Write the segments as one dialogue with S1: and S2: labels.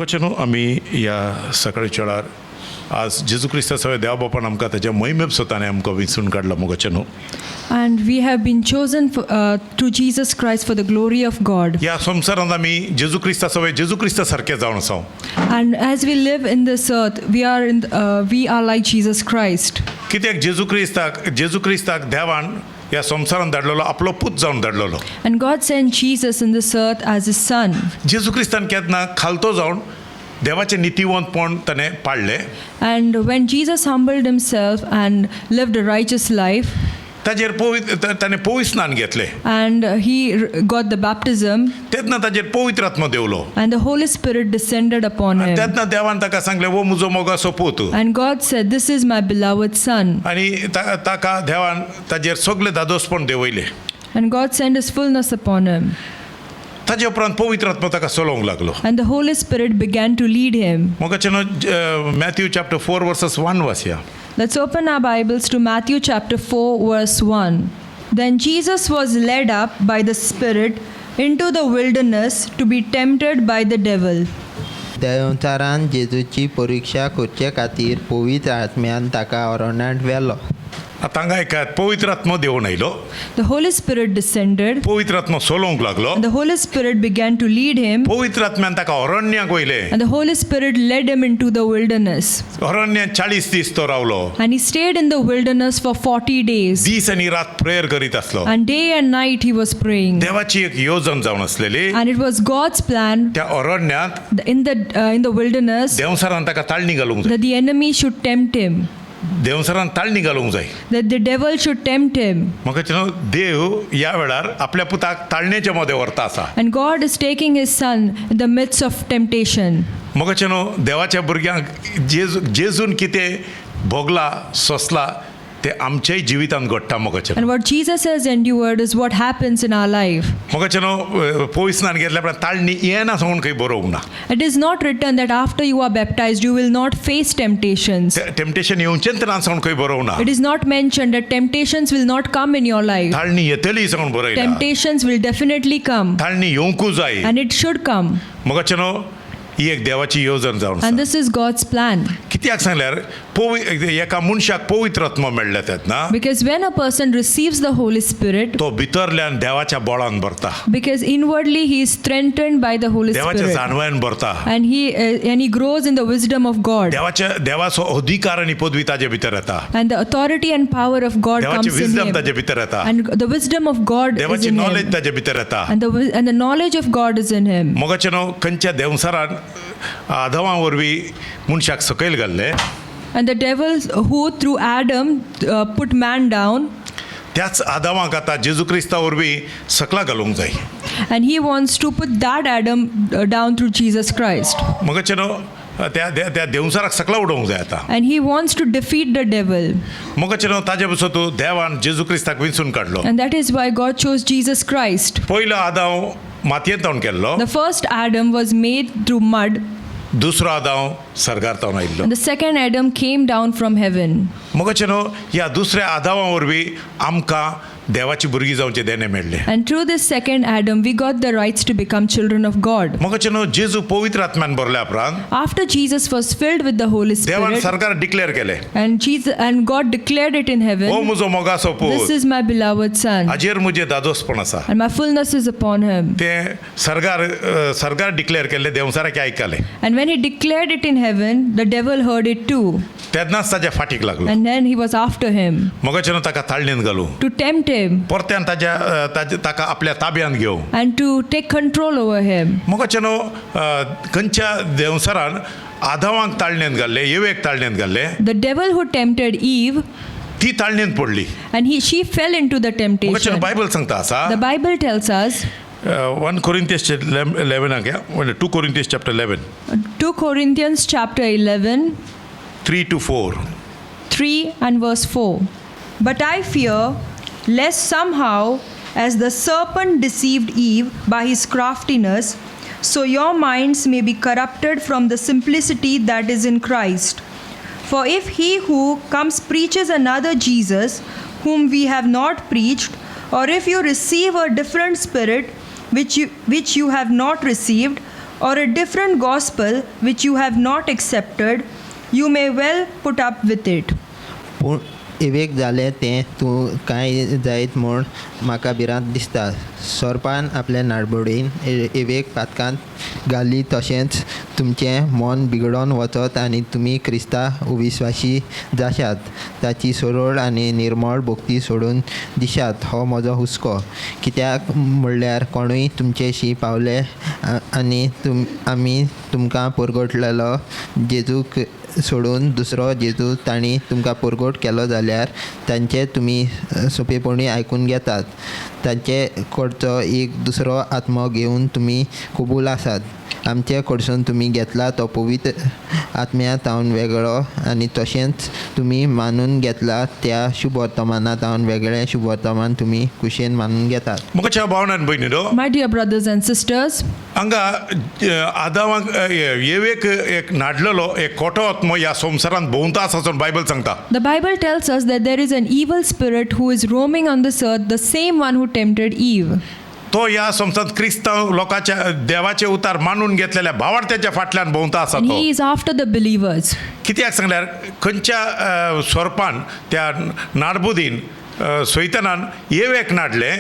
S1: मोगाचेनो आमी या सकाळी चेडार आज जेजू क्रिस्ता सवय देवा बापान आमकां ताच्या महिमेप स्वताने आमकां विंचून काडला मोगाचेनो.
S2: And we have been chosen through Jesus Christ for the glory of God.
S1: ह्या संवसारांत आमी जेजू क्रिस्ता सवय जेजू क्रिस्ता सारके जावन आसा.
S2: And as we live in this earth, we are like Jesus Christ.
S1: कित्याक जेजू क्रिस्ताक देवान ह्या संवसारांत धाडलेलो आपलो पूत जावन धाडलेलो.
S2: And God sent Jesus in this earth as His Son.
S1: जेजू क्रिस्तान केन्ना खालतो जावन देवाचे नितीवंतपण ताणें पाळलें.
S2: And when Jesus humbled Himself and lived a righteous life,
S1: ताजेर ताणें पवित्र स्नान घेतलें.
S2: and He got the baptism,
S1: तेन्ना ताजेर पवित्र आत्मा देवलो.
S2: and the Holy Spirit descended upon Him.
S1: तेन्ना देवान ताका सांगलें वो म्हजो मोगाचो पूत.
S2: And God said, "This is my beloved Son."
S1: आनी ताका देवान ताजेर सगळें दादोसपण देंवयलें.
S2: And God sent His fullness upon Him.
S1: ताजे उपरांत पवित्र आत्मा ताका चलोवंक लागलो.
S2: And the Holy Spirit began to lead him.
S1: मोगाचेनो मॅथ्यू चॅप्टर 4 वर्सेस 1 वाचया.
S2: Let's open our Bibles to Matthew chapter 4 verse 1. Then Jesus was led up by the Spirit into the wilderness to be tempted by the devil.
S3: देंवचारान जेजूची परीक्षा करचे खातीर पवित्र आत्म्यान ताका अरण्यात व्हेलो.
S1: आतां हांगा एकात पवित्र आत्मा देंवन आयलो.
S2: The Holy Spirit descended.
S1: पवित्र आत्मा चलोवंक लागलो.
S2: And the Holy Spirit began to lead him.
S1: पवित्र आत्म्यान ताका अरण्याक वयलें.
S2: And the Holy Spirit led him into the wilderness.
S1: अरण्यात 40 दीस तो रावलो.
S2: And he stayed in the wilderness for 40 days.
S1: दीस आनी रात प्रेयर करीत आसलो.
S2: And day and night he was praying.
S1: देवाची एक योजन जावन आसलेली.
S2: And it was God's plan
S1: त्या अरण्यात
S2: in the wilderness
S1: देवसारान ताका ताळणी घालूंक जाय.
S2: that the enemy should tempt him.
S1: देवसारान ताळणी घालूंक जाय.
S2: That the devil should tempt him.
S1: म्हाका देव ह्या वेळार आपल्या पुताक ताळणेच्या मध्ये व्हरता आसा.
S2: And God is taking His Son in the midst of temptation.
S1: म्हाका देवाच्या भुरग्यांक जेजून कितें भोगला सोंसला ते आमच्याय जिवितांत घडटा. म्हाका
S2: And what Jesus has endured is what happens in our life.
S1: पवित्र स्नान घेतल्या उपरांत ताळणी येना सांगून खंय बरोवंक ना.
S2: It is not written that after you are baptized you will not face temptations.
S1: Temptation येवचेंच ना सांगून खंय बरोवंक ना.
S2: It is not mentioned that temptations will not come in your life.
S1: ताळणी येतली सांगून बरयला.
S2: Temptations will definitely come.
S1: ताळणी येवंकूच जाय.
S2: And it should come.
S1: म्हाका ही एक देवाची येवजण जावन आसा.
S2: And this is God's plan.
S1: कित्याक सांगल्यार एका मनशाक पवित्र आत्मा मेळ्ळा तेन्ना
S2: Because when a person receives the Holy Spirit,
S1: तो भितरल्यान देवाच्या बळान भरता.
S2: because inwardly he is strengthened by the Holy
S1: देवाच्या
S2: Spirit.
S1: जाणव्यान भरता.
S2: And he grows in the wisdom of God.
S1: देवाचो अधिकार आनी पदवी ताजे भितर येता.
S2: And the authority and power of God
S1: देवाची
S2: comes in
S1: विजडम
S2: him.
S1: ताजे भितर येता.
S2: And the wisdom of God is
S1: देवाची
S2: in
S1: नॉलेज
S2: him.
S1: ताजे भितर येता.
S2: And the knowledge of God is in him.
S1: मोगाचेनो खंयच्या देवसारान आदमा वरवीं मनशाक सकयल घाल्ले.
S2: And the devil who through Adam put man down,
S1: त्याच आदमाक आतां जेजू क्रिस्ता वरवीं सकला घालूंक जाय.
S2: and he wants to put that Adam down through Jesus Christ.
S1: मोगाचेनो त्या देवसाराक सकला उडोवंक जाय आतां.
S2: And he wants to defeat the devil.
S1: मोगाचेनो ताजे पसून तूं देवान जेजू क्रिस्ताक विंचून काडलो.
S2: And that is why God chose Jesus Christ.
S1: पयलो आदाम मातयेंत केल्लो.
S2: The first Adam was made through mud.
S1: दुसरो आदाम सर्गारतावन आयिल्लो.
S2: And the second Adam came down from heaven.
S1: मोगाचेनो ह्या दुसऱ्या आदामा वरवीं आमकां देवाची भुरगीं जावचे देणे मेळ्ळे.
S2: And through this second Adam we got the rights to become children of God.
S1: मोगाचेनो जेजू पवित्र आत्म्यान भरल्या उपरांत
S2: After Jesus was filled with the Holy
S1: देवान
S2: Spirit,
S1: सरकार डिक्लेअर केले.
S2: and God declared it in
S1: हो
S2: heaven,
S1: म्हजो मोगाचो
S2: "This
S1: पूत
S2: is my beloved Son,
S1: हाजेर म्हजें दादोसपण आसा.
S2: and my fullness is upon him."
S1: ते सरकार डिक्लेअर केल्ले देवसाराक आयकले.
S2: And when he declared it in heaven, the devil heard it too.
S1: तेन्नाच ताच्या फाटीक लागलो.
S2: And then he was after him
S1: मोगाचेनो ताका ताळणेंत घालूं.
S2: to tempt him
S1: परत्यान ताका आपल्या ताब्यांत घेवं.
S2: and to take control over him.
S1: मोगाचेनो खंयच्या देवसारान आदामाक ताळणेंत घाल्ले, येवेक ताळणेंत घाल्ले,
S2: The devil who tempted Eve,
S1: ती ताळणेंत पडली.
S2: and she fell into the
S1: मोगाचेनो
S2: temptation.
S1: Bible सांगता आसा
S2: The Bible tells us,
S1: 1 Corinthians 11 2 Corinthians chapter 11
S2: 2 Corinthians chapter 11,
S1: 3 to 4.
S2: 3 and verse 4. But I fear lest somehow, as the serpent deceived Eve by his craftiness, so your minds may be corrupted from the simplicity that is in Christ. For if he who comes preaches another Jesus, whom we have not preached, or if you receive a different spirit which you have not received, or a different gospel which you have not accepted, you may well put up with it.
S3: पूण इवेक जालें तें तूं कांय जायत म्हूण म्हाका भिरांत दिसता. सोरपान आपल्या नाडबोडीन इवेक पातकांत घाली तशेंच तुमचें मन बिगडोन वचत आनी तुमी क्रिस्तांव विस्वासी जाशात. ताची सरळ आनी निर्मळ भोक्ती सोडून दिशात हो म्हजो हुस्को. कित्याक म्हणल्यार कोणूय तुमचेशी पावले आनी आमी तुमकां परगटलेलो जेजूक सोडून दुसरो जेजू तांणी तुमकां परगट केलो जाल्यार तांचे तुमी सोंपेपणी आयकून घेतात. तांचे कडचो एक दुसरो आत्मो घेवन तुमी कबूल आसात. आमचे कडसून तुमी घेतला तो पवित्र आत्म्यांतावन वेगळो आनी तशेंच तुमी मानून घेतला त्या शुभ वर्तमानांतावन वेगळें शुभ वर्तमान तुमी कुशेन मानून घेतात.
S1: मुखाच्या भावनान भयणीरो,
S2: My dear brothers and sisters,
S1: हांगा आदामाक येवेक एक नाडलेलो एक खोटो आत्मो ह्या संवसारांत भोंवता आसाचो बायबल सांगता.
S2: the Bible tells us that there is an evil spirit who is roaming on this earth, the same one who tempted Eve.
S1: तो ह्या संवसारांत क्रिस्तांव लोकांच्या देवाचे उतार मानून घेतलेल्या भावार्थ्याच्या फाटल्यान भोंवता आसा
S2: And
S1: तो.
S2: he is after the believers.
S1: कित्याक सांगल्यार खंयच्या स्वरपान त्या नाडबुदीन सैतानान येवेक नाडले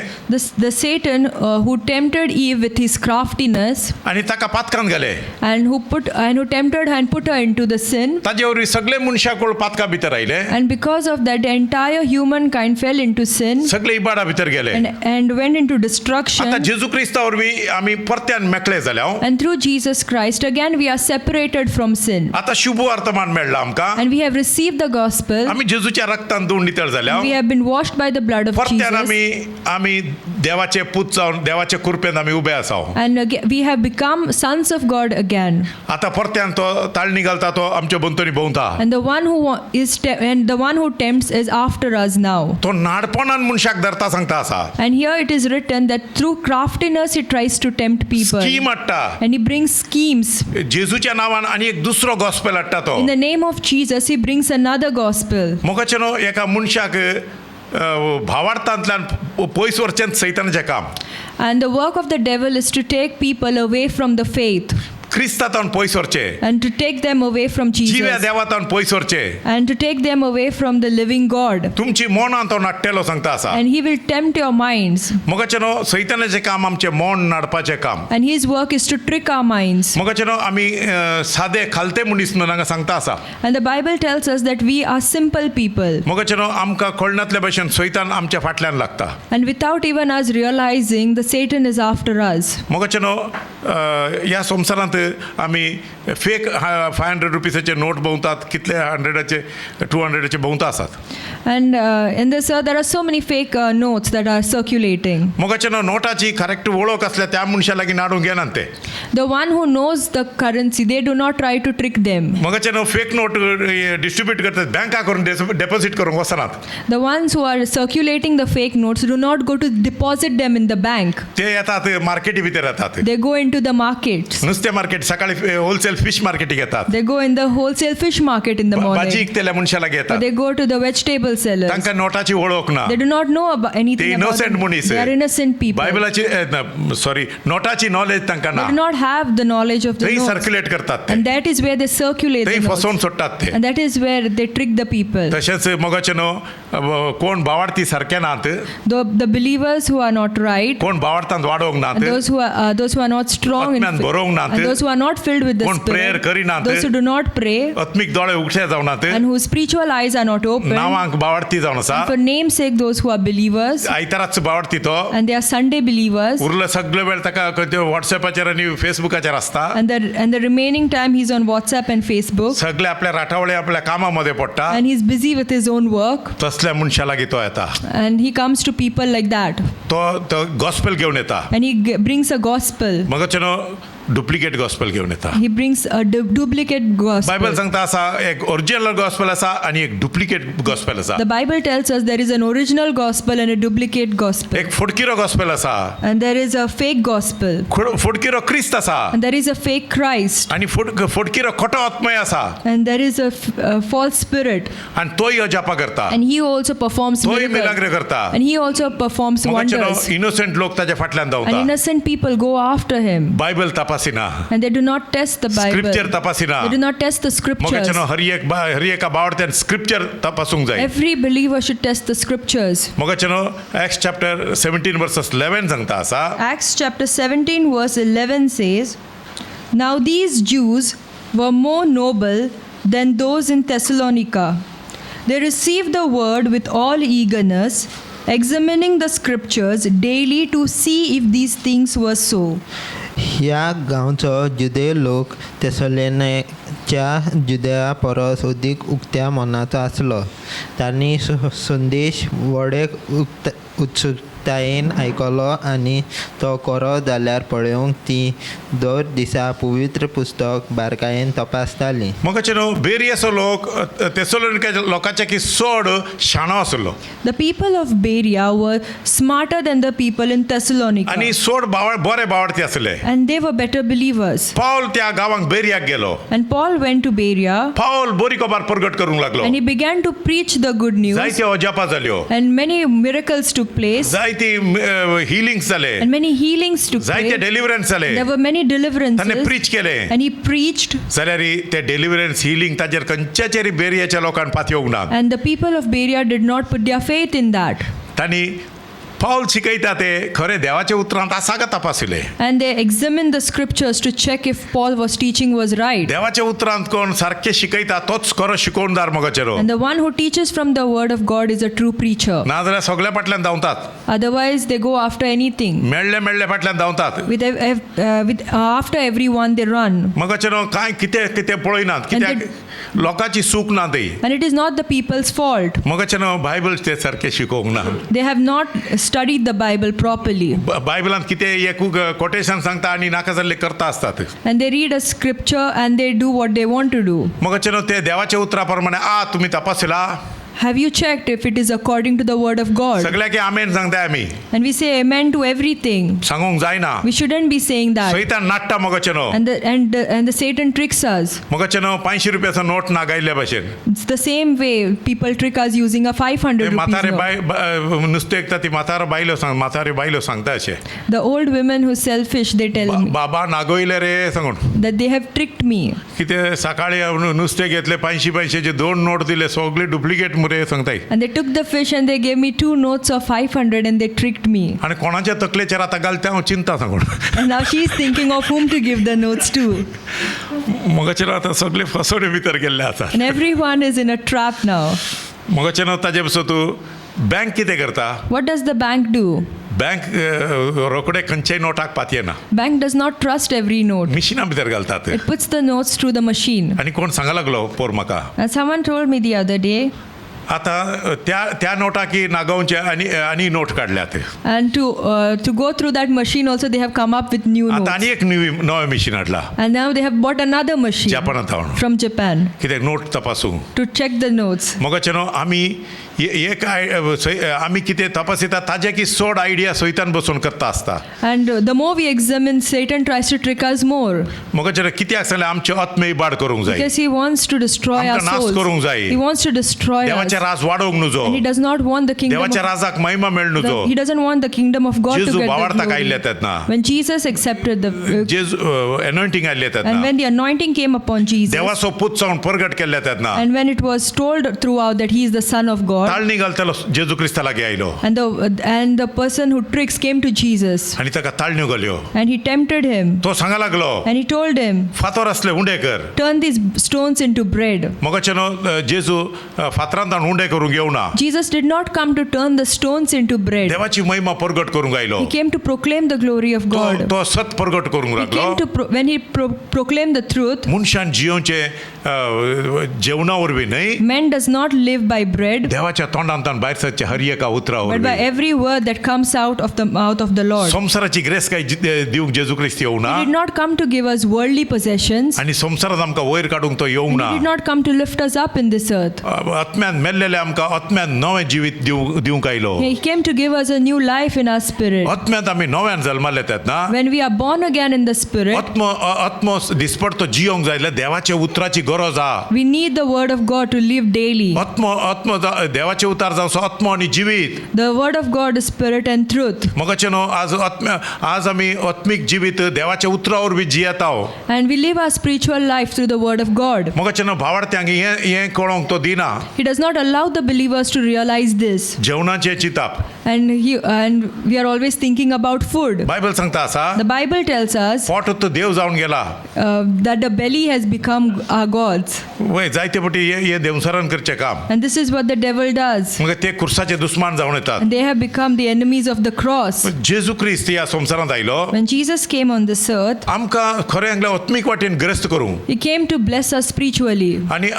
S2: The Satan who tempted Eve with his craftiness
S1: आनी ताका पातकांत घाले.
S2: and who tempted her and put her into the sin.
S1: ताजे वरवीं सगळे मनशाकुळ पातका भितर आयले,
S2: And because of that, the entire humankind fell into sin
S1: सगळे इबाडा भितर गेले.
S2: and went into
S1: आता
S2: destruction.
S1: जेजू क्रिस्ता वरवीं आमी परत्यान मेकळे जाल्या.
S2: And through Jesus Christ, again we are separated from sin.
S1: आता शुभ वर्तमान मेळ्ळा आमकां.
S2: And we have received the gospel.
S1: आमी जेजूच्या रक्तान धुवन नितळ जाल्या.
S2: We have been washed by the blood of
S1: परत्यान
S2: Jesus.
S1: आमी देवाचे पूत जावन देवाच्या कृपेन आमी उबे आसा.
S2: And we have become sons of God again.
S1: आता परत्यान तो ताळणी घालता तो आमच्या बंतोनी भोंवता.
S2: And the one who tempts is after us now.
S1: तो नाडपणान मनशाक धरता सांगता आसा.
S2: And here it is written that through craftiness he tries to tempt people.
S1: Scheme हाडटा.
S2: And he brings schemes.
S1: जेजूच्या नांवान आनी एक दुसरो गॉस्पेल हाडटा तो.
S2: In the name of Jesus, he brings another gospel.
S1: मोगाचें न्हू एका मनशाक भावार्थांतल्यान पयस व्हरचें सैतानाचें काम.
S2: And the work of the devil is to take people away from the faith
S1: क्रिस्तांतावन पयस व्हरचें,
S2: and to take them away from
S1: जिव्या
S2: Jesus
S1: देवातावन पयस व्हरचें.
S2: and to take them away from the living God.
S1: तुमची मोनान तो नाडटेलो सांगता आसा.
S2: And he will tempt your minds.
S1: मोगाचें न्हू सैतानाचें काम आमचें मोन नाडपाचें काम.
S2: And his work is to trick our minds.
S1: मोगाचें न्हू आमी सादे खालते मनीस न्हू हांगा सांगता आसा.
S2: And the Bible tells us that we are simple people.
S1: मोगाचें न्हू आमकां कळनातल्या भशेन सैतान आमच्या फाटल्यान लागता.
S2: And without even us realizing, the Satan is after us.
S1: मोगाचें न्हू ह्या संवसारांत आमी फेक 500 रुपीसाचे नोट भोंवतात, कितले 100चे 200चे भोंवता आसात.
S2: And in this earth, there are so many fake notes that are circulating.
S1: मोगाचें न्हू नोटाची करेक्ट वळख आसल्या त्या मनशा लागीं नाडूंक घेनात ते.
S2: The one who knows the currency, they do not try to trick them.
S1: मोगाचें न्हू फेक नोट डिस्ट्रिब्यूट करतात, बँका करून डेपॉझिट करूंक वचनात.
S2: The ones who are circulating the fake notes do not go to deposit them in the bank.
S1: ते येतात मार्केटी भितर येतात.
S2: They go into the markets.
S1: नुस्तें मार्केट सकाळी होलसेल फिश मार्केटीक येतात.
S2: They go in the wholesale fish market in the
S1: भाजी
S2: morning.
S1: विकतेल्या मनशा लागीं येतात.
S2: They go to the vegetable sellers.
S1: तांकां नोटाची वळख ना.
S2: They do not know about anything
S1: They
S2: about
S1: innocent
S2: them.
S1: मनीस.
S2: They are innocent people.
S1: बायबलाची सॉरी नोटाची नॉलेज तांकां
S2: They
S1: ना.
S2: do not have the knowledge of the
S1: थंय
S2: notes.
S1: सर्क्युलेट करतात ते.
S2: And that is where they circulate
S1: थंय
S2: the notes.
S1: फसोवन सोडटात ते.
S2: And that is where they trick the people.
S1: तशेंच मोगाचें न्हू कोण भावार्थी सारके नात,
S2: The believers who are not right,
S1: कोण भावार्थांत वाडोवंक नात,
S2: and those who are not strong in
S1: आत्म्यान भरोवंक नात,
S2: and those who are not filled with the
S1: कोण prayer
S2: Spirit,
S1: करिनात,
S2: those who do not pray,
S1: आत्मीक दोळे उगडे जावनात,
S2: and whose spiritual eyes are not open.
S1: नांवांक भावार्थी जावन आसा.
S2: For name's sake, those who are believers,
S1: आयताराच भावार्थी तो
S2: and they are Sunday believers,
S1: उरलो सगळे वेळ ताका व्हॉट्सॅपाचेर आनी फेसबुकाचेर आसता.
S2: and the remaining time he's on WhatsApp and Facebook,
S1: सगळे आपल्या राठावळे आपल्या कामामध्ये पडटा.
S2: and he's busy with his own work,
S1: तसल्या मनशा लागीं तो येता.
S2: and he comes to people like that,
S1: तो गॉस्पेल घेवन येता.
S2: and he brings a gospel.
S1: मोगाचें न्हू डुप्लिकेट गॉस्पेल घेवन येता.
S2: He brings a duplicate gospel.
S1: Bible सांगता आसा एक ओरिजिनल गॉस्पेल आसा आनी एक डुप्लिकेट गॉस्पेल आसा.
S2: The Bible tells us there is an original gospel and a duplicate gospel,
S1: एक फुडकिरो गॉस्पेल आसा,
S2: and there is a fake gospel,
S1: फुडकिरो क्रिस्त आसा,
S2: and there is a fake Christ,
S1: आनी फुडकिरो खोटो आत्मय आसा,
S2: and there is a false spirit,
S1: आनी तोय अजापा करता,
S2: and he also performs
S1: तोय
S2: miracles,
S1: मिलाग्र करता.
S2: and he also performs
S1: मोगाचें
S2: wonders,
S1: न्हू इनोसेंट लोक ताच्या फाटल्यान
S2: and
S1: धांवता.
S2: innocent people go after him.
S1: Bible तपासिना
S2: and they do not test the Bible.
S1: Scripture तपासिना
S2: They do not test the scriptures.
S1: मगचनो हर एका बावडत्यान स्क्रिप्चर तपासूंक जाय
S2: Every believer should test the scriptures.
S1: मगचनो एक्ट्स चॅप्टर 17 वर्सेस 11 सांगता आसा
S2: Acts chapter 17 verse 11 says, Now these Jews were more noble than those in Thessalonica. They received the word with all eagerness, examining the scriptures daily to see if these things were so.
S3: ह्या गांवचो जुदेय लोक तेसलेनेच्या जुदया परस अदीक उक्त्या मनाचो आसलो. तांणी संदेश व्हडे उत्सुकतायेन आयकलो आनी तो खरो जाल्यार पळोवंक ती दर दिसा पवित्र पुस्तक बारकायेन तपासतालीं.
S1: मगचनो बेरियसो लोक तेसलोनिका लोकांचे की चड शाणो आसलो
S2: The people of Berea were smarter than the people in Thessalonica,
S1: आनी चड बरे बावडते आसले.
S2: and they were better believers.
S1: पाऊल त्या गावांक बेरियाक गेलो.
S2: And Paul went to Berea,
S1: पाऊल बरी खबर प्रगट करूंक लागलो.
S2: and he began to preach the good news,
S1: जायते अजापा जाल्यो,
S2: and many miracles took place,
S1: जायती हिलिंग्स जाले,
S2: and many healings took
S1: जायते
S2: place.
S1: डेलिव्हरन्स जाले.
S2: There were many
S1: ताणे
S2: deliverances,
S1: प्रीच केले.
S2: and he preached,
S1: जाल्यार ते डेलिव्हरन्स हिलिंग ताजेर खंयच्याचेर बेरियाच्या लोकांक पातयोंक ना.
S2: and the people of Berea did not put their faith in that.
S1: तांणी पाऊल शिकयता ते खरे देवाचे उतरांत आसा का तपासले.
S2: And they examined the scriptures to check if Paul was teaching was right.
S1: देवाचे उतरांत कोण सारखे शिकयता तोच खरो शिकोवणदार मगचेरो.
S2: And the one who teaches from the word of God is a true preacher.
S1: नाजाल्यार सगळ्या फाटल्यान धांवतात.
S2: Otherwise, they go after anything.
S1: मेळ्ळे फाटल्यान धांवतात.
S2: After everyone, they run.
S1: मगचेरो कांय कितें पळयनात कित्याक लोकांची चूक ना ती.
S2: And it is not the people's fault.
S1: मगचेरो बायबल ते सारखे शिकोवंक ना.
S2: They have not studied the Bible properly.
S1: बायबलांत कितें एक कोटेशन सांगता आनी नाका जाल्ले करता आसतात.
S2: And they read a scripture and they do what they want to do.
S1: मगचेरो ते देवाच्या उतरा प्रमाणे तुमी तपासला.
S2: Have you checked if it is according to the word of God?
S1: सगळ्याक आमेन सांगताय आमी.
S2: And we say amen to everything.
S1: सांगूंक जायना.
S2: We shouldn't be saying that.
S1: सैतान नाट्टा मगचेरो.
S2: And the Satan tricks us.
S1: मगचेरो 500 रुपयाचो नोट नागायल्ल्या भशेन.
S2: It's the same way people trick us using a 500 rupees
S1: म्हातारे
S2: note.
S1: नुस्तें विकता ती म्हातारे बायलो सांगता अशें.
S2: The old women who sell fish, they tell me
S1: बाबा नागोयले रे सांगून.
S2: that they have tricked me.
S1: कितें सकाळी नुस्तें घेतले 500 दोन नोट दिले सगळे डुप्लिकेट मुरे सांगताय.
S2: And they took the fish and they gave me 2 notes of 500 and they tricked me.
S1: आनी कोणाच्या तकलेचेर आतां घालता हांव चिंता सांगून.
S2: And now she is thinking of whom to give the notes to.
S1: मगचेर आतां सगळे फसवणे भितर गेल्ले आसा.
S2: And everyone is in a trap now.
S1: मगचेर ताजे पसून तूं बँक कितें करता.
S2: What does the bank do?
S1: Bank Rokade खंयच्याय नोटाक पातयेना.
S2: Bank does not trust every note.
S1: मिशिना भितर घालतात.
S2: It puts the notes through the machine.
S1: आनी कोण सांगा लागलो पोर म्हाका.
S2: And someone told me the other day,
S1: आतां त्या नोटाकी नागांवचे आनी नोट काडल्यात.
S2: and to go through that machine also they have come up with new
S1: आतां
S2: notes.
S1: आनी एक नवे मशीन हाडला
S2: And now they have bought another machine
S1: जपानांत हाडून.
S2: from Japan
S1: कितें नोट तपासूंक.
S2: to check the notes.
S1: मगचेनो आमी आमी कितें तपासिता ताजे की चड आयडिया सैतान बसून करता आसता.
S2: And the more we examine, Satan tries to trick us more.
S1: मगचेनो कित्याक सांगलें आमचे आत्मे इबाड करूंक जाय.
S2: Because he wants to destroy our
S1: आमकां नाश करूंक
S2: souls.
S1: जाय.
S2: He wants to destroy us.
S1: देवाचें राज वाडोवंक नुजो.
S2: And he does not want the kingdom
S1: देवाच्या
S2: of
S1: राजाक महिमा मेळ नुजो.
S2: He doesn't want the kingdom of God to
S1: जेजू
S2: get the
S1: वावरता आयले
S2: glory.
S1: तेन्ना.
S2: When Jesus accepted the
S1: जेजू एनॉयंटिंग आयले
S2: and
S1: तेन्ना.
S2: when the anointing came upon Jesus,
S1: देवाचो पूत जावन प्रगट केल्ले तेन्ना.
S2: and when it was told throughout that he is the son of God,
S1: ताळणी घालतलो जेजू क्रिस्ता लागीं आयलो.
S2: and the person who tricks came to Jesus
S1: आनी ताका ताळण्यो घाल्यो.
S2: and he tempted him
S1: तो सांगा लागलो
S2: and he told him,
S1: फातर असले उंडे कर.
S2: turn these stones into bread.
S1: मगचेनो जेजू फातरांत उंडे करूंक येवना.
S2: Jesus did not come to turn the stones into bread.
S1: देवाची महिमा प्रगट करूंक आयलो.
S2: He came to proclaim the glory of God.
S1: तो सत प्रगट करूंक
S2: He
S1: लागलो.
S2: came to when he proclaimed the truth.
S1: मनशान जियोचे जेवणा वरवीं न्हय
S2: Man does not live by bread,
S1: देवाच्या तोंडांतल्यान भायर सरचे हर एका उतरा
S2: but by
S1: वरवीं.
S2: every word that comes out of the mouth of the Lord.
S1: संवसाराची ग्रेस काय दिवंक जेजू क्रिस्त येवना.
S2: He did not come to give us worldly possessions.
S1: आनी संवसारांत आमकां वयर काडूंक तो येवंक
S2: And
S1: ना.
S2: he did not come to lift us up in this earth.
S1: आत्म्यान मेल्लेले आमकां आत्म्यान नवें जिवीत दिवंक आयलो.
S2: He came to give us a new life in our spirit.
S1: आत्म्यांत आमी नव्यान जल्माले तेन्ना
S2: When we are born again in the spirit,
S1: आत्मो दिसपडतो जियोंक जाय जाल्यार देवाच्या उतराची गरज आहा.
S2: we need the word of God to live daily.
S1: आत्मो देवाचे उतार जावं आत्मा आणि जिवीत.
S2: The word of God is spirit and truth.
S1: मगाचे न्हू आज आमी आत्मीक जिवीत देवाच्या उतरावर बी जियेत आहो.
S2: And we live our spiritual life through the word of God.
S1: मगाचे न्हू भावार्थ्यांक हें कळोंक तो दिना.
S2: He does not allow the believers to realize this.
S1: जेवणाचे चिताप
S2: And we are always thinking about food.
S1: Bible सांगता आसा
S2: The Bible tells us
S1: पोट देव जावन गेला.
S2: that the belly has become our gods.
S1: वय जायते पटी हे देवसरण करचे काम.
S2: And this is what the devil does.
S1: मग ते कुर्साचे दुश्मन जावन येतात.
S2: And they have become the enemies of the cross.
S1: जेजू ख्रिस्त ह्या संवसारांत आयलो
S2: When Jesus came on this earth,
S1: आमकां खरें सांगल्यार आत्मीक वाटेन ग्रस्त करूं
S2: he came to bless us spiritually
S1: आनी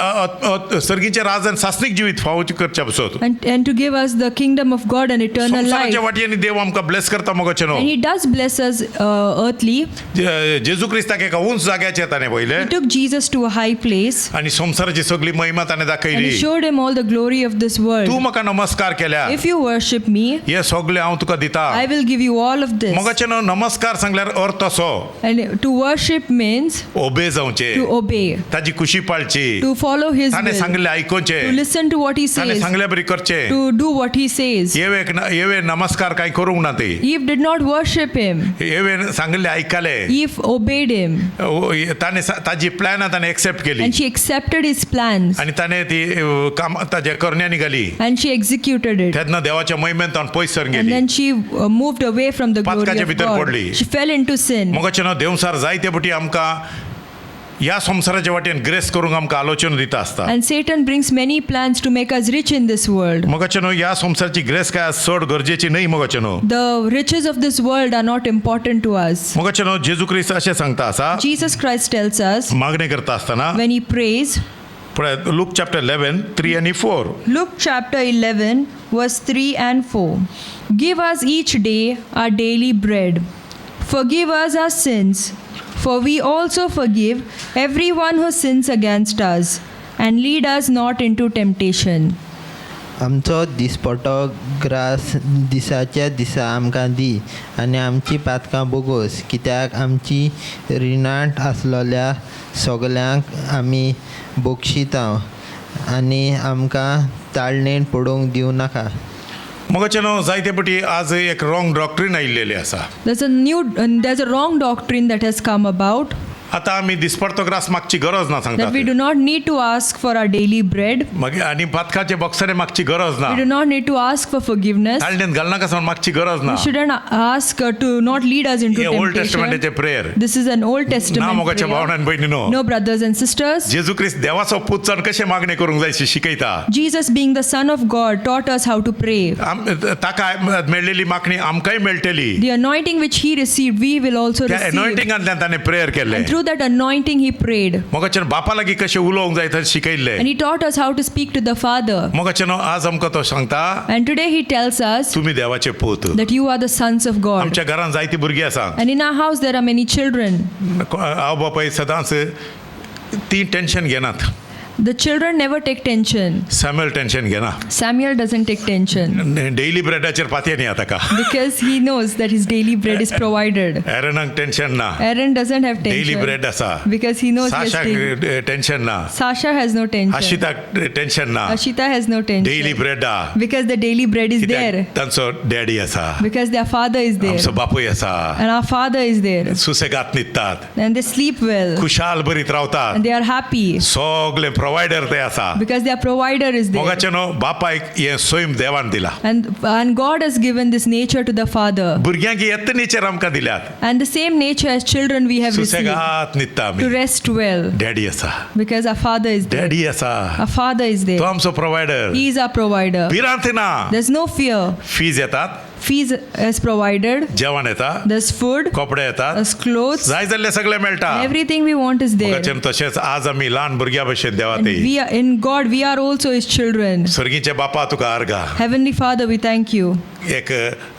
S1: सर्गीचे राज आनी सासनीक जिवीत फावो करच्या बसत.
S2: and to give us the kingdom of God and eternal life.
S1: संवसाराच्या वाटेन देव आमकां ब्लेस करता मगोचे न्हू.
S2: And he does bless us earthly.
S1: जेजू क्रिस्ताक एका उंच जाग्याचेर ताणें पयलें
S2: He took Jesus to a high place
S1: आनी संवसाराची सगळी महिमा ताणें
S2: and he
S1: दाखयली.
S2: showed him all the glory of this world.
S1: तूं म्हाका नमस्कार केल्या
S2: If you worship me,
S1: हे सगळें हांव तुका दिता.
S2: I will give you all of this.
S1: मगाचे न्हू नमस्कार सांगल्यार अर्थ असो
S2: And to worship means
S1: ओबे जावचे,
S2: to obey,
S1: ताजी खुशी पाळची,
S2: to follow his
S1: ताणें
S2: will,
S1: सांगलें आयकोवचे,
S2: to listen to what he
S1: ताणें
S2: says,
S1: सांगल्या बरी करचे.
S2: to do what he says.
S1: येवे नमस्कार कांय करूंक ना ती.
S2: Eve did not worship him.
S1: येवे सांगले आयकले.
S2: Eve obeyed him
S1: ताणें ताजी प्लॅन ताणें एक्सेप्ट केली
S2: and she accepted his plans
S1: आनी ताणें ती काम ताजे करण्यांनी घाली.
S2: and she executed it.
S1: तेन्ना देवाच्या महिमेन तावन पयस सर
S2: And
S1: गेली.
S2: then she moved away from the glory
S1: पातकाच्या
S2: of
S1: भितर
S2: God.
S1: पडली.
S2: She fell into sin.
S1: मगाचे न्हू देवसार जायते पटी आमकां ह्या संवसाराच्या वाटेन ग्रेस करूंक आमकां आलोचना दिता आसता.
S2: And Satan brings many plans to make us rich in this world.
S1: मगाचे न्हू ह्या संवसाराची ग्रेस काय चड गरजेची न्हय मगाचे न्हू.
S2: The riches of this world are not important to us.
S1: मगाचे न्हू जेजू क्रिस्त अशें सांगता आसा
S2: Jesus Christ tells us
S1: मागणी करता आसतना
S2: when he prays,
S1: पळय लूक चॅप्टर 11 3 आणि 4
S2: Luke chapter 11, verse 3 and 4. Give us each day our daily bread. Forgive us our sins, for we also forgive everyone who sins against us. And lead us not into temptation.
S3: आमचो दिसपट्टो grass दिसाच्या दिसा आमकां दी आनी आमची पातकां बोगोस, कित्याक आमची रिणाट आसलोल्या सगल्यांक आमी बोगशिता आनी आमकां ताळणेन पडोवंक दिवं नाका.
S1: मगाचे न्हू जायते पटी आज एक रॉंग डॉक्ट्रीन आयिल्लेली आसा.
S2: There's a wrong doctrine that has come about,
S1: आतां आमी दिसपडतो ग्रास मागची गरज ना
S2: that we
S1: सांगता.
S2: do not need to ask for our daily bread.
S1: मागीर आनी पातकाचे बॉक्सारे मागची गरज ना.
S2: We do not need to ask for forgiveness.
S1: ताळणेन घालनाका सावन मागची गरज ना.
S2: We shouldn't ask to not lead us into
S1: हे ओल्ड
S2: temptation.
S1: टेस्टमेंटाचे prayer
S2: This is an Old
S1: ना
S2: Testament
S1: मोगाच्या
S2: prayer.
S1: भावनान भयणीनो.
S2: No, brothers and sisters.
S1: जेजू क्रिस्त देवाचो पूत जावन कशें मागणी करूंक जाय शिकयता.
S2: Jesus, being the Son of God, taught us how to pray.
S1: ताका मेळलेली मागणी आमकांय मेळटली.
S2: The anointing which he received, we will also
S1: त्या
S2: receive.
S1: एनॉयंटिंगांतल्यान ताणें प्रेयर केलें.
S2: And through that anointing, he prayed.
S1: मोगाच्यान बापा लागीं कशें उलोवंक जाय थंय शिकयल्लें.
S2: And he taught us how to speak to the Father.
S1: मोगाच्यान आज आमकां तो सांगता
S2: And today he tells us
S1: तुमी देवाचे पूत.
S2: that you are the sons of God.
S1: आमच्या घरान जायतीं भुरगीं आसात.
S2: And in our house, there are many children.
S1: हांव बापाय सदांच ती टेन्शन घेनात.
S2: The children never take tension.
S1: Samuel tension घेना.
S2: Samuel doesn't take tension
S1: daily ब्रेडाचेर पातये न्ही ताका.
S2: because he knows that his daily bread is provided.
S1: एरनाक टेन्शन ना.
S2: Aaron doesn't have
S1: daily
S2: tension
S1: bread आसा.
S2: because he knows he has daily.
S1: साशाक tension ना.
S2: Sasha has no tension.
S1: आशिताक टेन्शन ना.
S2: Ashita has no
S1: daily
S2: tension
S1: bread हा.
S2: because the daily bread is there.
S1: कित्याक तांचो daddy आसा.
S2: Because their father is there
S1: आमचो बापूय आसा.
S2: and our father is there
S1: सुसेगात न्हिदतात.
S2: and they sleep well
S1: खुशाल बरीत रावतात.
S2: and they are happy
S1: सगळे प्रोवायडर ते आसा.
S2: because their provider is there.
S1: मोगाचे न्हू बापायक हे स्वयं देवान दिला.
S2: And God has given this nature to the Father.
S1: भुरग्यांक येत नेचर आमकां दिल्यात.
S2: And the same nature as children we have received
S1: सुसेगात न्हिदता
S2: to
S1: आमी.
S2: rest well
S1: डॅडी आसा.
S2: because our Father is there.
S1: Daddy आसा.
S2: Our Father is
S1: तो
S2: there.
S1: आमचो provider.
S2: He is our provider.
S1: भिरांत ना.
S2: There's no fear.
S1: फीज येतात.
S2: Fees is provided.
S1: जेवण येता.
S2: There's food.
S1: कपडे येतात.
S2: There's clothes.
S1: जाय जाल्ले सगळे मेळटा.
S2: Everything we want is there.
S1: मोगाचेन तशेंच आज आमी ल्हान भुरग्या भशेन
S2: And
S1: देवात
S2: we are in God. We are also His children.
S1: सर्गीचे बापा तुका आर्गा.
S2: Heavenly Father, we thank you.
S1: एक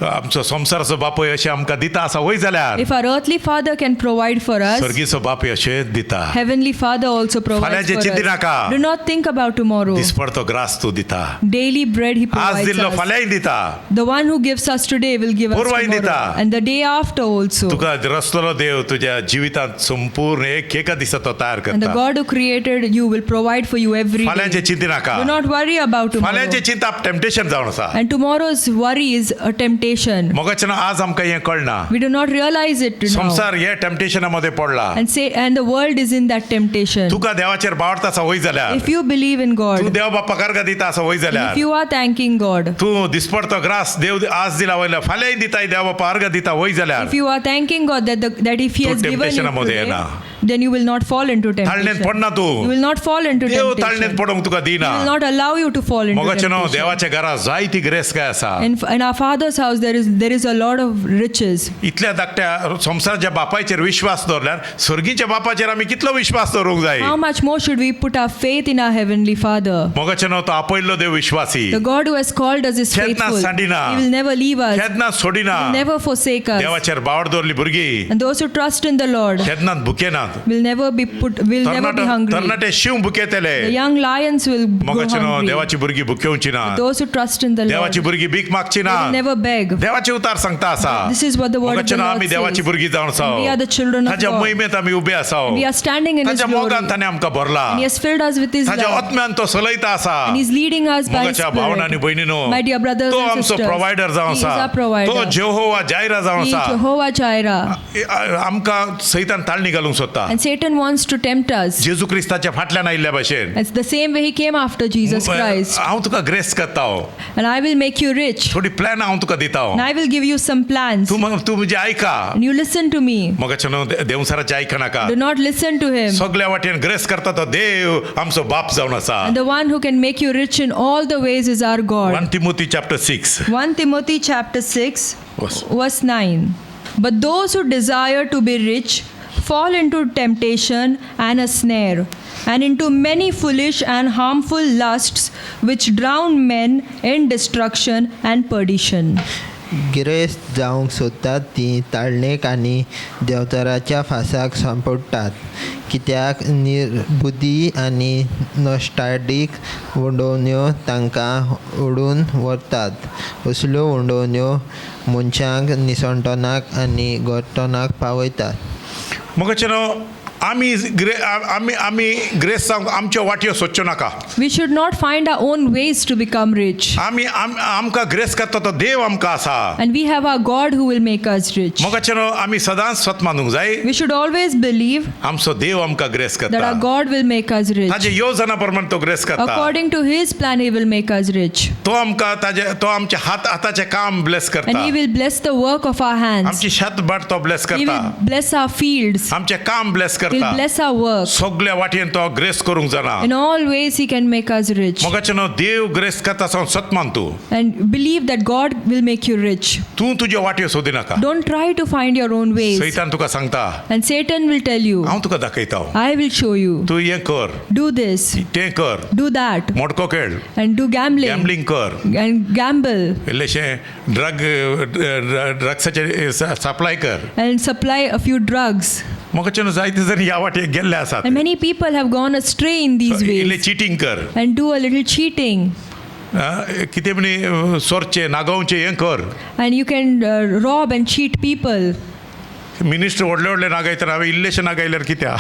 S1: आमचो संसाराचो बापूय अशें आमकां दिता आसा वय जाल्यार
S2: If our earthly Father can provide for us,
S1: सर्गीचो बापूय अशें दिता.
S2: Heavenly Father also provides
S1: फाल्यांचे
S2: for
S1: चिंती
S2: us.
S1: नाका.
S2: Do not think about tomorrow.
S1: दिसपडतो ग्रास तू दिता.
S2: Daily bread He
S1: आज
S2: provides
S1: दिल्लो
S2: us.
S1: फाल्यांय दिता.
S2: The one who gives us us today will give us
S1: Purvai
S2: tomorrow.
S1: dita.
S2: And the day after also.
S1: तुका रस्तलो देव तुझ्या जीवितात संपूर्ण एका दिसा तो तयार
S2: And the
S1: करता.
S2: God who created you will provide for you every
S1: फाल्यांचे
S2: day.
S1: Chinte नाका.
S2: Do not worry about tomorrow.
S1: फाल्यांचे चिंता temptation जावन आसा.
S2: And tomorrow's worry is a temptation.
S1: मोगाचें आज आमकां हें कळना.
S2: We do not realize it now.
S1: संसार हे टेम्पटेशनामध्ये पडला.
S2: And the world is in that temptation.
S1: तुका देवाचेर बावडता आसा वय जाल्यार.
S2: If you believe in
S1: Tu
S2: God,
S1: देव बाप्पाक अर्घ दिता आसा वय
S2: and
S1: जाल्यार.
S2: if you are thanking God,
S1: तू दिसपडतो ग्रास देव आज दिला वयला फाल्यां दिताय देव बाप्पा अर्घ दिता वय जाल्यार.
S2: if you are thanking God that if He
S1: Tu
S2: has given you
S1: temptationमध्ये
S2: today,
S1: येना.
S2: then you will not fall into
S1: ताळणेत
S2: temptation.
S1: पडना तू.
S2: You will not fall into
S1: Dev
S2: temptation.
S1: ताळणेत पडोंक Tuka
S2: He
S1: दिना.
S2: will not allow you to fall into
S1: मोगाचें न्हू
S2: temptation.
S1: देवाच्या घरा जायती grace काय आसा.
S2: In our Father's house there is a lot of riches.
S1: इतल्या धाकट्या संसाराच्या बापायचेर विश्वास दवरल्यार सर्गीच्या बापाचेर आमी कितलो विश्वास दवरूंक जाय.
S2: How much more should we put our faith in our Heavenly Father?
S1: मोगाचें न्हू तो आपयल्लो देव विश्वासी.
S2: The God who has called us is
S1: केन्ना
S2: faithful.
S1: सांडिना.
S2: He will never leave us.
S1: केन्ना सोडिना.
S2: He will never forsake us.
S1: देवाचेर बावड दवरली भुरगीं
S2: And those who trust in the Lord
S1: केन्नाच भुकेनात.
S2: will never be hungry.
S1: तरणाटे Shiv भुकेतले.
S2: The young lions will go
S1: मोगाचें न्हू
S2: hungry.
S1: देवाची भुरगीं भुकेवची ना.
S2: Those who trust in the Lord
S1: देवाची भुरगीं भीक मागची ना.
S2: will never beg.
S1: देवाचे उतार सांगता आसा.
S2: This is what the word of
S1: मोगाचें
S2: the
S1: न्हू
S2: Lord
S1: आमी देवाची
S2: says.
S1: भुरगीं जावन आसा.
S2: We are the children of
S1: ताच्या
S2: God.
S1: मोहिमेंत आमी उबे आसा.
S2: We are standing in His
S1: ताच्या
S2: glory.
S1: मोगान ताणें आमकां भरला.
S2: And He has filled us with His
S1: ताच्या
S2: love.
S1: आत्म्यान तो चलयता आसा.
S2: And He's leading us by His
S1: मोगाच्या भावनांनी
S2: Spirit.
S1: बहिणीनो
S2: My dear brothers
S1: तो
S2: and
S1: आमचो
S2: sisters,
S1: प्रोवायडर जावन
S2: He is
S1: आसा.
S2: our provider.
S1: तो जेहोवा जायरा जावन
S2: He is
S1: आसा.
S2: Jehovah Jireh.
S1: आमकां सैतान ताळणी घालूंक सोदता.
S2: And Satan wants to tempt us.
S1: जेजू क्रिस्ताच्या फाटल्यान आयिल्ल्या भशेन
S2: It's the same way He came after Jesus Christ.
S1: हांव तुका ग्रेस करता.
S2: And I will make you rich.
S1: थोडी प्लॅन हांव तुका दिता.
S2: And I will give you some plans.
S1: तू म्हणजे ऐका.
S2: And you listen to me.
S1: मोगाचें न्हू देवसाराचें आयकनाका.
S2: Do not listen to him.
S1: सगल्या वाटेन ग्रेस करता तो देव आमचो बाप जावन आसा.
S2: And the one who can make you rich in all the ways is our God.
S1: 1 Timothy chapter 6.
S2: 1 Timothy chapter 6
S1: Verse.
S2: verse 9. But those who desire to be rich fall into temptation and a snare, and into many foolish and harmful lusts which drown men in destruction and perdition.
S3: गिरेस्त जावंक सोदतात ती ताळणेक आनी देंवचाराच्या फासाक सांपडटात. कित्याक निर्बुद्धी आनी nostalgic वडोवण्यो तांकां ओडून व्हरतात. असल्यो वडोवण्यो मनशांक निसंटोनाक आनी गोरटोनाक पावयतात.
S1: मोगाचें न्हू आमी ग्रेस जावंक आमच्यो वाटयो सोदच्यो नाका.
S2: We should not find our own ways to become rich.
S1: आमकां ग्रेस करता तो देव आमकां आसा.
S2: And we have our God who will make us rich.
S1: मोगाचें न्हू आमी सदांच स्वत मानूंक जाय.
S2: We should always believe
S1: आमचो देव आमकां ग्रेस
S2: that
S1: करता.
S2: our God will make us rich.
S1: ताजे योजना प्रमाण तो ग्रेस करता.
S2: According to His plan, He will make us rich.
S1: तो आमचे हाताचें काम ब्लेस
S2: And
S1: करता.
S2: He will bless the work of our hands.
S1: आमची शेत बाट तो ब्लेस
S2: He
S1: करता.
S2: will bless our fields.
S1: आमचें काम ब्लेस
S2: He will
S1: करता.
S2: bless our work.
S1: सगल्या वाटेन तो ग्रेस करूंक जाणा.
S2: In all ways, He can make us rich.
S1: मोगाचें न्हू देव ग्रेस करता सावन सत मान तूं.
S2: And believe that God will make you rich.
S1: तूं तुज्यो वाट्यो सोदी नाका.
S2: Don't try to find your own ways.
S1: सैतान तुका सांगता
S2: And Satan will tell you,
S1: हांव तुका दाखयता.
S2: I will show you.
S1: तूं हें कर
S2: Do this,
S1: तें कर
S2: do that,
S1: मोडको खेळ
S2: and do gambling,
S1: गॅमलिंग कर
S2: and gamble,
S1: इल्लेशें ड्रग्साचें सप्लाय कर.
S2: and supply a few drugs.
S1: मोगाचें न्हू जायते जण ह्या वाटेक गेल्ले आसात.
S2: And many people have gone astray in these
S1: इल्लें
S2: ways
S1: चिटींग कर.
S2: and do a little cheating.
S1: कितें म्हणी सोरचें नागांवचें हें कर.
S2: And you can rob and cheat people.
S1: Minister व्हडले व्हडले नागायतना हांवें इल्लेशें नागायल्यार कित्या.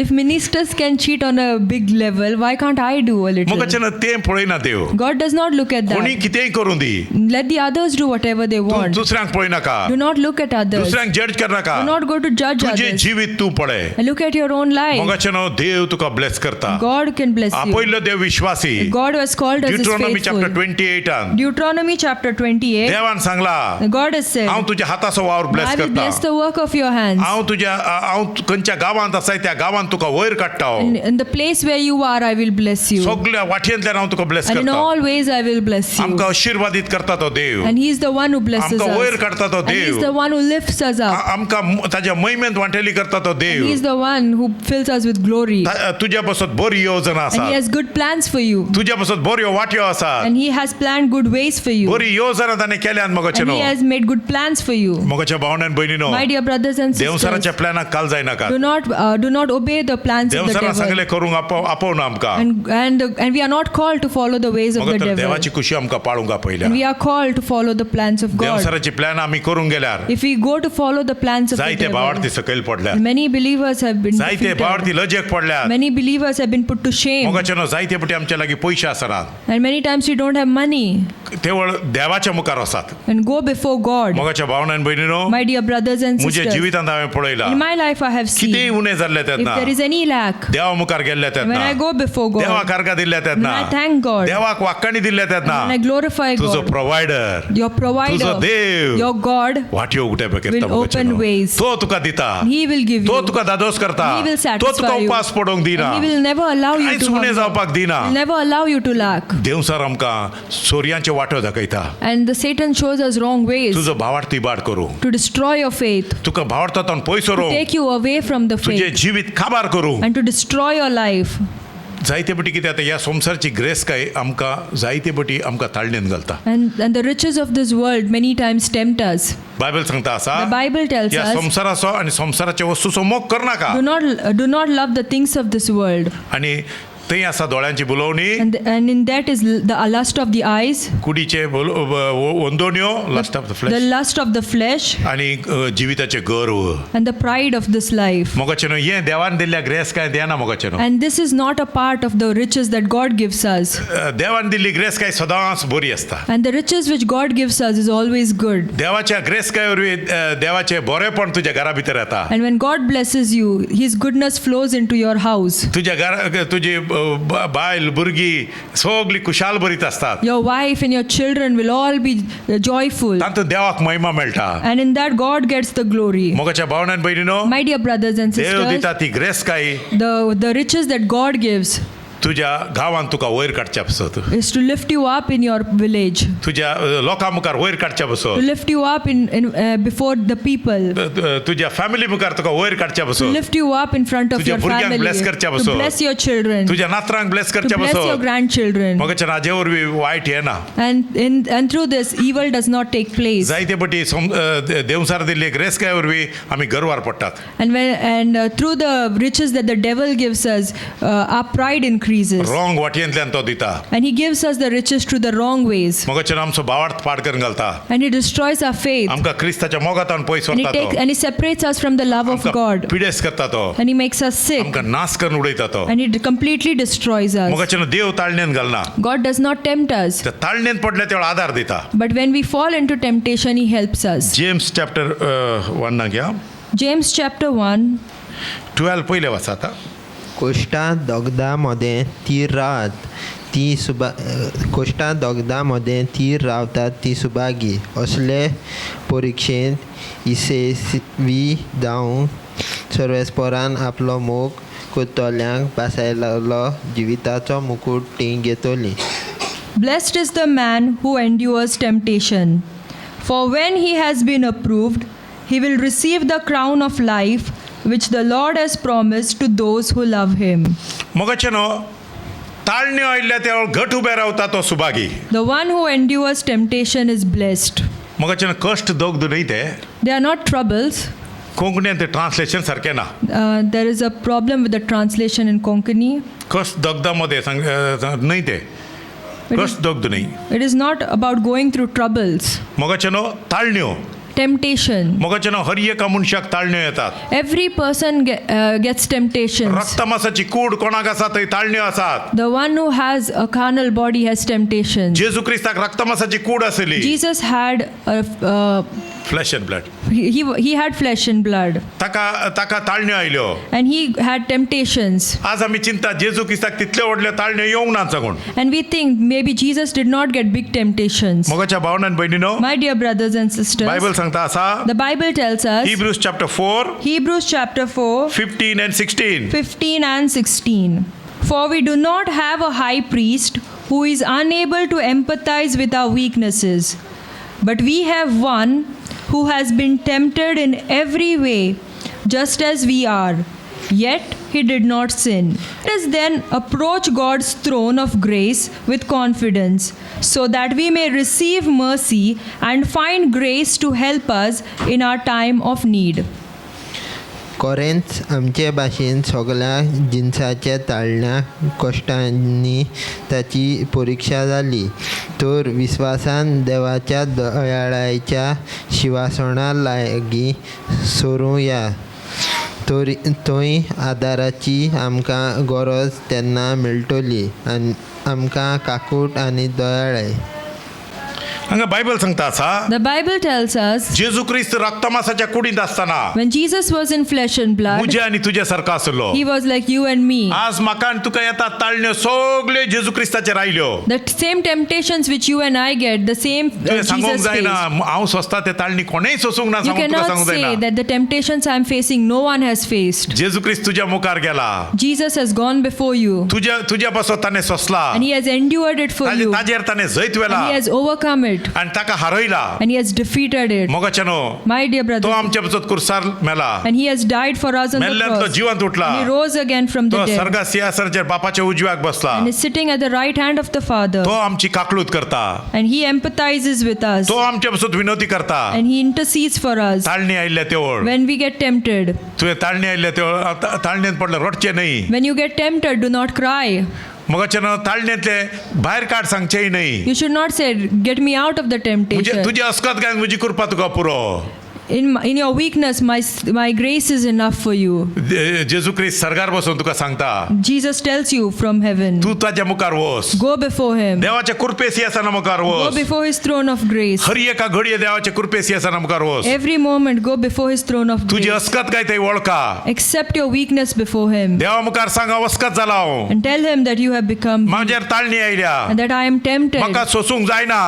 S2: If ministers can cheat on a big level, why can't I do a little?
S1: मोगाचें न्हू तें पळयना देव.
S2: God does not look at
S1: कोणी
S2: that.
S1: कितेंय करूं दी.
S2: Let the others do whatever they
S1: तूं
S2: want.
S1: दुसऱ्यांक पळयनाका.
S2: Do not look at others.
S1: दुसऱ्यांक जज करनाका.
S2: Do not go to judge
S1: तुजें
S2: others.
S1: जिवीत तूं पळय.
S2: And look at your own life.
S1: मोगाचें न्हू देव तुका ब्लेस करता.
S2: God can bless you.
S1: आपयल्लो देव विश्वासी.
S2: God was called as His
S1: Deuteronomy chapter
S2: faithful.
S1: 28
S2: Deuteronomy chapter 28.
S1: देवान सांगला
S2: God has said,
S1: हांव तुज्या हाताचो वावर ब्लेस
S2: I will
S1: करता.
S2: bless the work of your hands.
S1: हांव खंयच्या गांवांत आसाय त्या गांवांत तुका वयर काडटा.
S2: In the place where you are, I will bless you.
S1: सगल्या वाटेंतल्यान हांव तुका ब्लेस
S2: And in
S1: करता.
S2: all ways, I will bless you.
S1: आमकां आशिर्वादीत करता तो देव.
S2: And He is the one who blesses
S1: आमकां वयर
S2: us.
S1: काडटा तो
S2: And He is
S1: Dev.
S2: the one who lifts us up.
S1: आमकां ताज्या महिमेंत वांटेली करता तो
S2: And He
S1: Dev.
S2: is the one who fills us with glory.
S1: तुज्या पासत बरी योजना
S2: And He
S1: आसा.
S2: has good plans for you.
S1: तुज्या पासत बऱ्यो वाट्यो आसात.
S2: And He has planned good ways for you.
S1: बरी योजना ताणें केल्यान मोगाचें
S2: And He
S1: न्हू.
S2: has made good plans for you.
S1: मोगाच्या भावनान भयणीनो
S2: My dear brothers brothers and
S1: देवसराच्या
S2: sisters,
S1: प्लॅनाक काल जायनाका
S2: do not obey the plans of the
S1: देवसरान
S2: devil.
S1: सांगले करूंक आपोवन आमकां
S2: And we are not called to follow the ways of
S1: मग
S2: the
S1: तर
S2: devil.
S1: देवाची खुशी आमकां पाळूंक पयल्या
S2: And we are called to follow the plans of God.
S1: देवसराची प्लॅन आमी करूंक गेल्यार
S2: If we go to follow the plans of the
S1: जायते भावार्थी
S2: devil,
S1: सकयल पडल्यात
S2: many believers have been
S1: जायते
S2: defeated.
S1: भावार्थी लजेक पडल्यात
S2: Many believers have been put to shame.
S1: मोगाच्यान जायते पटी आमच्या लागीं पयशे आसनात
S2: And many times we don't have money.
S1: केवळ देवाच्या मुखार वसात
S2: And go before God.
S1: मोगाच्या भावनान भयणीनो
S2: My dear brothers and
S1: म्हज्या
S2: sisters,
S1: जिवितांत हांवें पळयलां
S2: in my life I have
S1: कितेंय
S2: seen,
S1: उणें जाल्लें
S2: if
S1: तेन्ना
S2: there is any lack,
S1: देवा मुखार गेल्ले
S2: when I
S1: तेन्ना
S2: go before
S1: देवा
S2: God,
S1: कारगा दिल्ले तेन्ना
S2: when I thank God,
S1: देवाक वाक्काणी दिल्ले तेन्ना
S2: when I glorify
S1: तुजो
S2: God,
S1: प्रोवायडर
S2: your provider,
S1: तुजो देव
S2: your God,
S1: वाटयो उगटे
S2: will
S1: करता
S2: open ways.
S1: तो तुका दिता
S2: He will give
S1: तो
S2: you.
S1: तुका दादोस करता
S2: He will
S1: तो तुका
S2: satisfy you.
S1: उपास पडोवंक दिना
S2: And He will never allow you
S1: कांयच
S2: to
S1: उणें
S2: hunger.
S1: जावपाक दिना
S2: He will never allow you to lack.
S1: Devsar आमकां सोर्यांचे वाटो दाखयता
S2: And the Satan shows us wrong ways
S1: तुजो भावार्थ इबाड करूं
S2: to destroy your faith,
S1: तुका भावार्थांतून पयस
S2: to
S1: व्हरूंक
S2: take you away from the
S1: तुजें
S2: faith,
S1: जिवीत काबार करूं
S2: and to destroy your life.
S1: जायते पटी कितें जाता ह्या संवसारची ग्रेस काय आमकां जायते पटी आमकां ताळणेन घालता
S2: And the riches of this world many times tempt us.
S1: Bible सांगता आसा
S2: The Bible tells
S1: ह्या
S2: us,
S1: संवसाराचो आनी संवसाराच्या वस्तूचो मोग करनाका
S2: do not love the things of this world.
S1: आनी थंय आसा दोळ्यांची बुलोवणी
S2: And in that is the lust of the eyes,
S1: कुडीचे वंदोण्यो lust of the
S2: the
S1: flesh
S2: lust of the flesh,
S1: आनी जिविताचे गर्व
S2: and the pride of this life.
S1: मोगाचें न्हू हें देवान दिल्ल्या ग्रेस काय देना मोगाचें न्हू
S2: And this is not a part of the riches that God gives us.
S1: देवान दिल्ली ग्रेस काय सदांच बरी आसता
S2: And the riches which God gives us is always good.
S1: देवाच्या ग्रेस काय वरवीं देवाचे बरेपण तुज्या घरा भितर येता
S2: And when God blesses you, His goodness flows into your house.
S1: तुज्या घरा तुजी बायल भुरगीं सगळीं खुशाल बरीत असतात
S2: Your wife and your children will all be joyful.
S1: तातूंत देवाक महिमा मेळटा
S2: And in that, God gets the glory.
S1: मोगाच्या भावनान भयणीनो
S2: My dear brothers and
S1: Dev
S2: sisters,
S1: दिता ती ग्रेस काय
S2: the riches that God gives
S1: तुज्या गांवांत तुका वयर काडच्या पसत
S2: is to lift you up in your village,
S1: तुज्या लोकां मुखार वयर काडच्या
S2: to
S1: पसत
S2: lift you up before the people,
S1: तुज्या फॅमिली मुखार तुका वयर काडच्या
S2: to
S1: पसत
S2: lift you up in front of
S1: तुझ्या
S2: your
S1: भुरग्यांक
S2: family,
S1: bless करच्या
S2: to
S1: बसत.
S2: bless your children,
S1: तुज्या नातरांक ब्लेस
S2: to
S1: करच्या
S2: bless your
S1: पसत
S2: grandchildren.
S1: मोगाच्या राजे वरवीं वायट येना
S2: And through this, evil does not take place.
S1: जायते पटी देवसार दिल्ली ग्रेस काय वरवीं आमी गर्वार पडटात
S2: And through the riches that the devil gives us, our pride increases.
S1: Wrong वाटयेंतल्यान तो दिता
S2: And he gives us the riches through the wrong ways.
S1: मोगाच्यान आमचो भावार्थ पाड करून घालता
S2: And he destroys our faith.
S1: आमकां क्रिस्ताच्या मोगातान पयस
S2: And
S1: व्हरता
S2: he separates us from the love of
S1: तो
S2: God.
S1: पिडेस करता तो
S2: And he makes us sick.
S1: आमकां नाश करून उडयता तो
S2: And he completely destroys us.
S1: मोगाच्यान देव ताळणेन घालना
S2: God does not tempt us.
S1: त्या ताळणेन पडल्या तेवढा आधार दिता
S2: But when we fall into temptation, he helps us.
S1: James chapter 1 घ्या
S2: James chapter 1.
S1: 12 पहिले वाचा आता
S3: कोष्टा दोगदामध्ये कोष्टा दोगदामध्ये तीर रावतात ती सुभागी असले परीक्षेंत यशस्वी जावं सर्वेस्परान आपलो मोग कुतोल्यांक बासायलो जिविताचो मुकुट ती घेतली.
S2: Blessed is the man who endures temptation. For when he has been approved, he will receive the crown of life which the Lord has promised to those who love him.
S1: मोगाच्यान ताळण्यो आयिल्ल्या त्या घट उबे रावता तो Subhagi
S2: The one who endures temptation is blessed.
S1: मोगाच्यान कश्ट दोग न्हय ते
S2: They are not troubles.
S1: कोंकणीन ते ट्रान्सलेशन सारकें ना
S2: There is a problem with the translation in Konkani.
S1: कश्ट दोगदा मध्ये न्हय ते कश्ट दोगद न्हय
S2: It is not about going through troubles.
S1: मोगाच्यान ताळण्यो
S2: Temptation.
S1: मोगाच्यान हर एका मनशाक ताळण्यो येतात
S2: Every person gets temptations.
S1: रक्तमासाची कूड कोणाक आसा थंय ताळण्यो आसात
S2: The one who has a carnal body has temptations.
S1: जेजू क्रिस्ताक रक्तमासाची कूड आसली
S2: Jesus had
S1: flash end blood
S2: he had flesh and blood,
S1: ताका ताळण्यो आयल्यो
S2: and he had temptations.
S1: आज आमी चिंता जेजू क्रिस्ताक तितले व्हडल्यो ताळण्यो येवंक ना sagून
S2: And we think maybe Jesus did not get big temptations.
S1: मोगाच्या भावनान भयणीनो
S2: My dear brothers and sisters,
S1: Bible सांगता आसा
S2: the Bible tells us,
S1: Hebrews chapter 4
S2: Hebrews chapter 4,
S1: 15 and 16
S2: 15 and 16. For we do not have a high priest who is unable to empathize with our weaknesses, but we have one who has been tempted in every way, just as we are, yet he did not sin. Let us then approach God's throne of grace with confidence, so that we may receive mercy and find grace to help us in our time of need.
S3: कोरेंत आमचे भाशेन सगळ्या जिन्साच्या ताळण्या कश्टांनी ताची परीक्षा जाली तर विस्वासान देवाच्या दयाळाच्या शिवासणा लागीं सरूया थंय आदाराची आमकां गरज तेन्ना मेळटली आनी आमकां काकूट आनी दयाळाय.
S1: हांगा बायबल सांगता आसा
S2: The Bible tells us
S1: जेजू क्रिस्त रक्तमासाच्या कुडींत आसतना
S2: when Jesus was in flesh and blood,
S1: मुजे आनी तुजे सारको आसलो.
S2: he was like you and me.
S1: आज म्हाका आनी तुका येता ताळण्यो सगल्यो जेजू क्रिस्ताचेर आयल्यो.
S2: The same temptations which you and I get, the same
S1: तुवें सांगूंक
S2: Jesus
S1: जायना
S2: faced.
S1: हांव सोंसता ते ताळणी कोणेय सोसूंक ना
S2: You
S1: सांगून तुका
S2: cannot
S1: सांगूंक
S2: say
S1: जायना.
S2: that the temptations I am facing no one has faced.
S1: जेजू क्रिस्त तुज्या मुखार गेला.
S2: Jesus has gone before you
S1: तुज्या पासून ताणें सोंसला.
S2: and he has endured it for you
S1: ताजेर ताणें जैत वेला
S2: and he has overcome it
S1: आनी ताका हरयला.
S2: and he has defeated it.
S1: मोगाचेनो
S2: My dear
S1: तो
S2: brother,
S1: आमच्या पासून कुर्सार मेला.
S2: and he has died for us on the
S1: मेल्ल्यान तो
S2: cross.
S1: जिवंत उठला.
S2: And he rose again from
S1: तो
S2: the dead
S1: सर्गा सिंहासनाचेर बापाच्या उजव्याक बसला.
S2: and is sitting at the right hand of the Father.
S1: तो आमची काकलूत करता.
S2: And he empathizes with us
S1: तो आमच्या पासून विनवती करता.
S2: and he intercedes for us
S1: ताळणी आयिल्ल्या तेवळ
S2: when we get tempted.
S1: तुवें ताळणी आयिल्ल्या तेवळ ताळणेंत पडलें रडचें न्हय.
S2: When you get tempted, do not cry.
S1: मोगाचेनो ताळणेंतले भायर काड सांगचेय न्हय.
S2: You should not say, get me out of the temptation.
S1: तुजे अस्कत काय म्हजी कृपा तुका पुरो.
S2: In your weakness, my grace is enough for you.
S1: जेजू क्रिस्त सरगार बसून तुका सांगता
S2: Jesus tells you from heaven,
S1: तू ताच्या मुखार वस.
S2: go before him.
S1: देवाच्या कृपे सिंहासना मुखार
S2: Go
S1: वस.
S2: before his throne of grace.
S1: हर एका घडये देवाच्या कृपे सिंहासना मुखार वस.
S2: Every moment, go before his throne of
S1: तुजी
S2: grace.
S1: अस्कत काय ते वळखा.
S2: Accept your weakness before him
S1: देवा मुखार सांगा अस्कत जाला हांव.
S2: and tell him that you have become weak
S1: म्हाजेर ताळणी आयल्या.
S2: and that I am tempted.
S1: म्हाका सोसूंक जायना.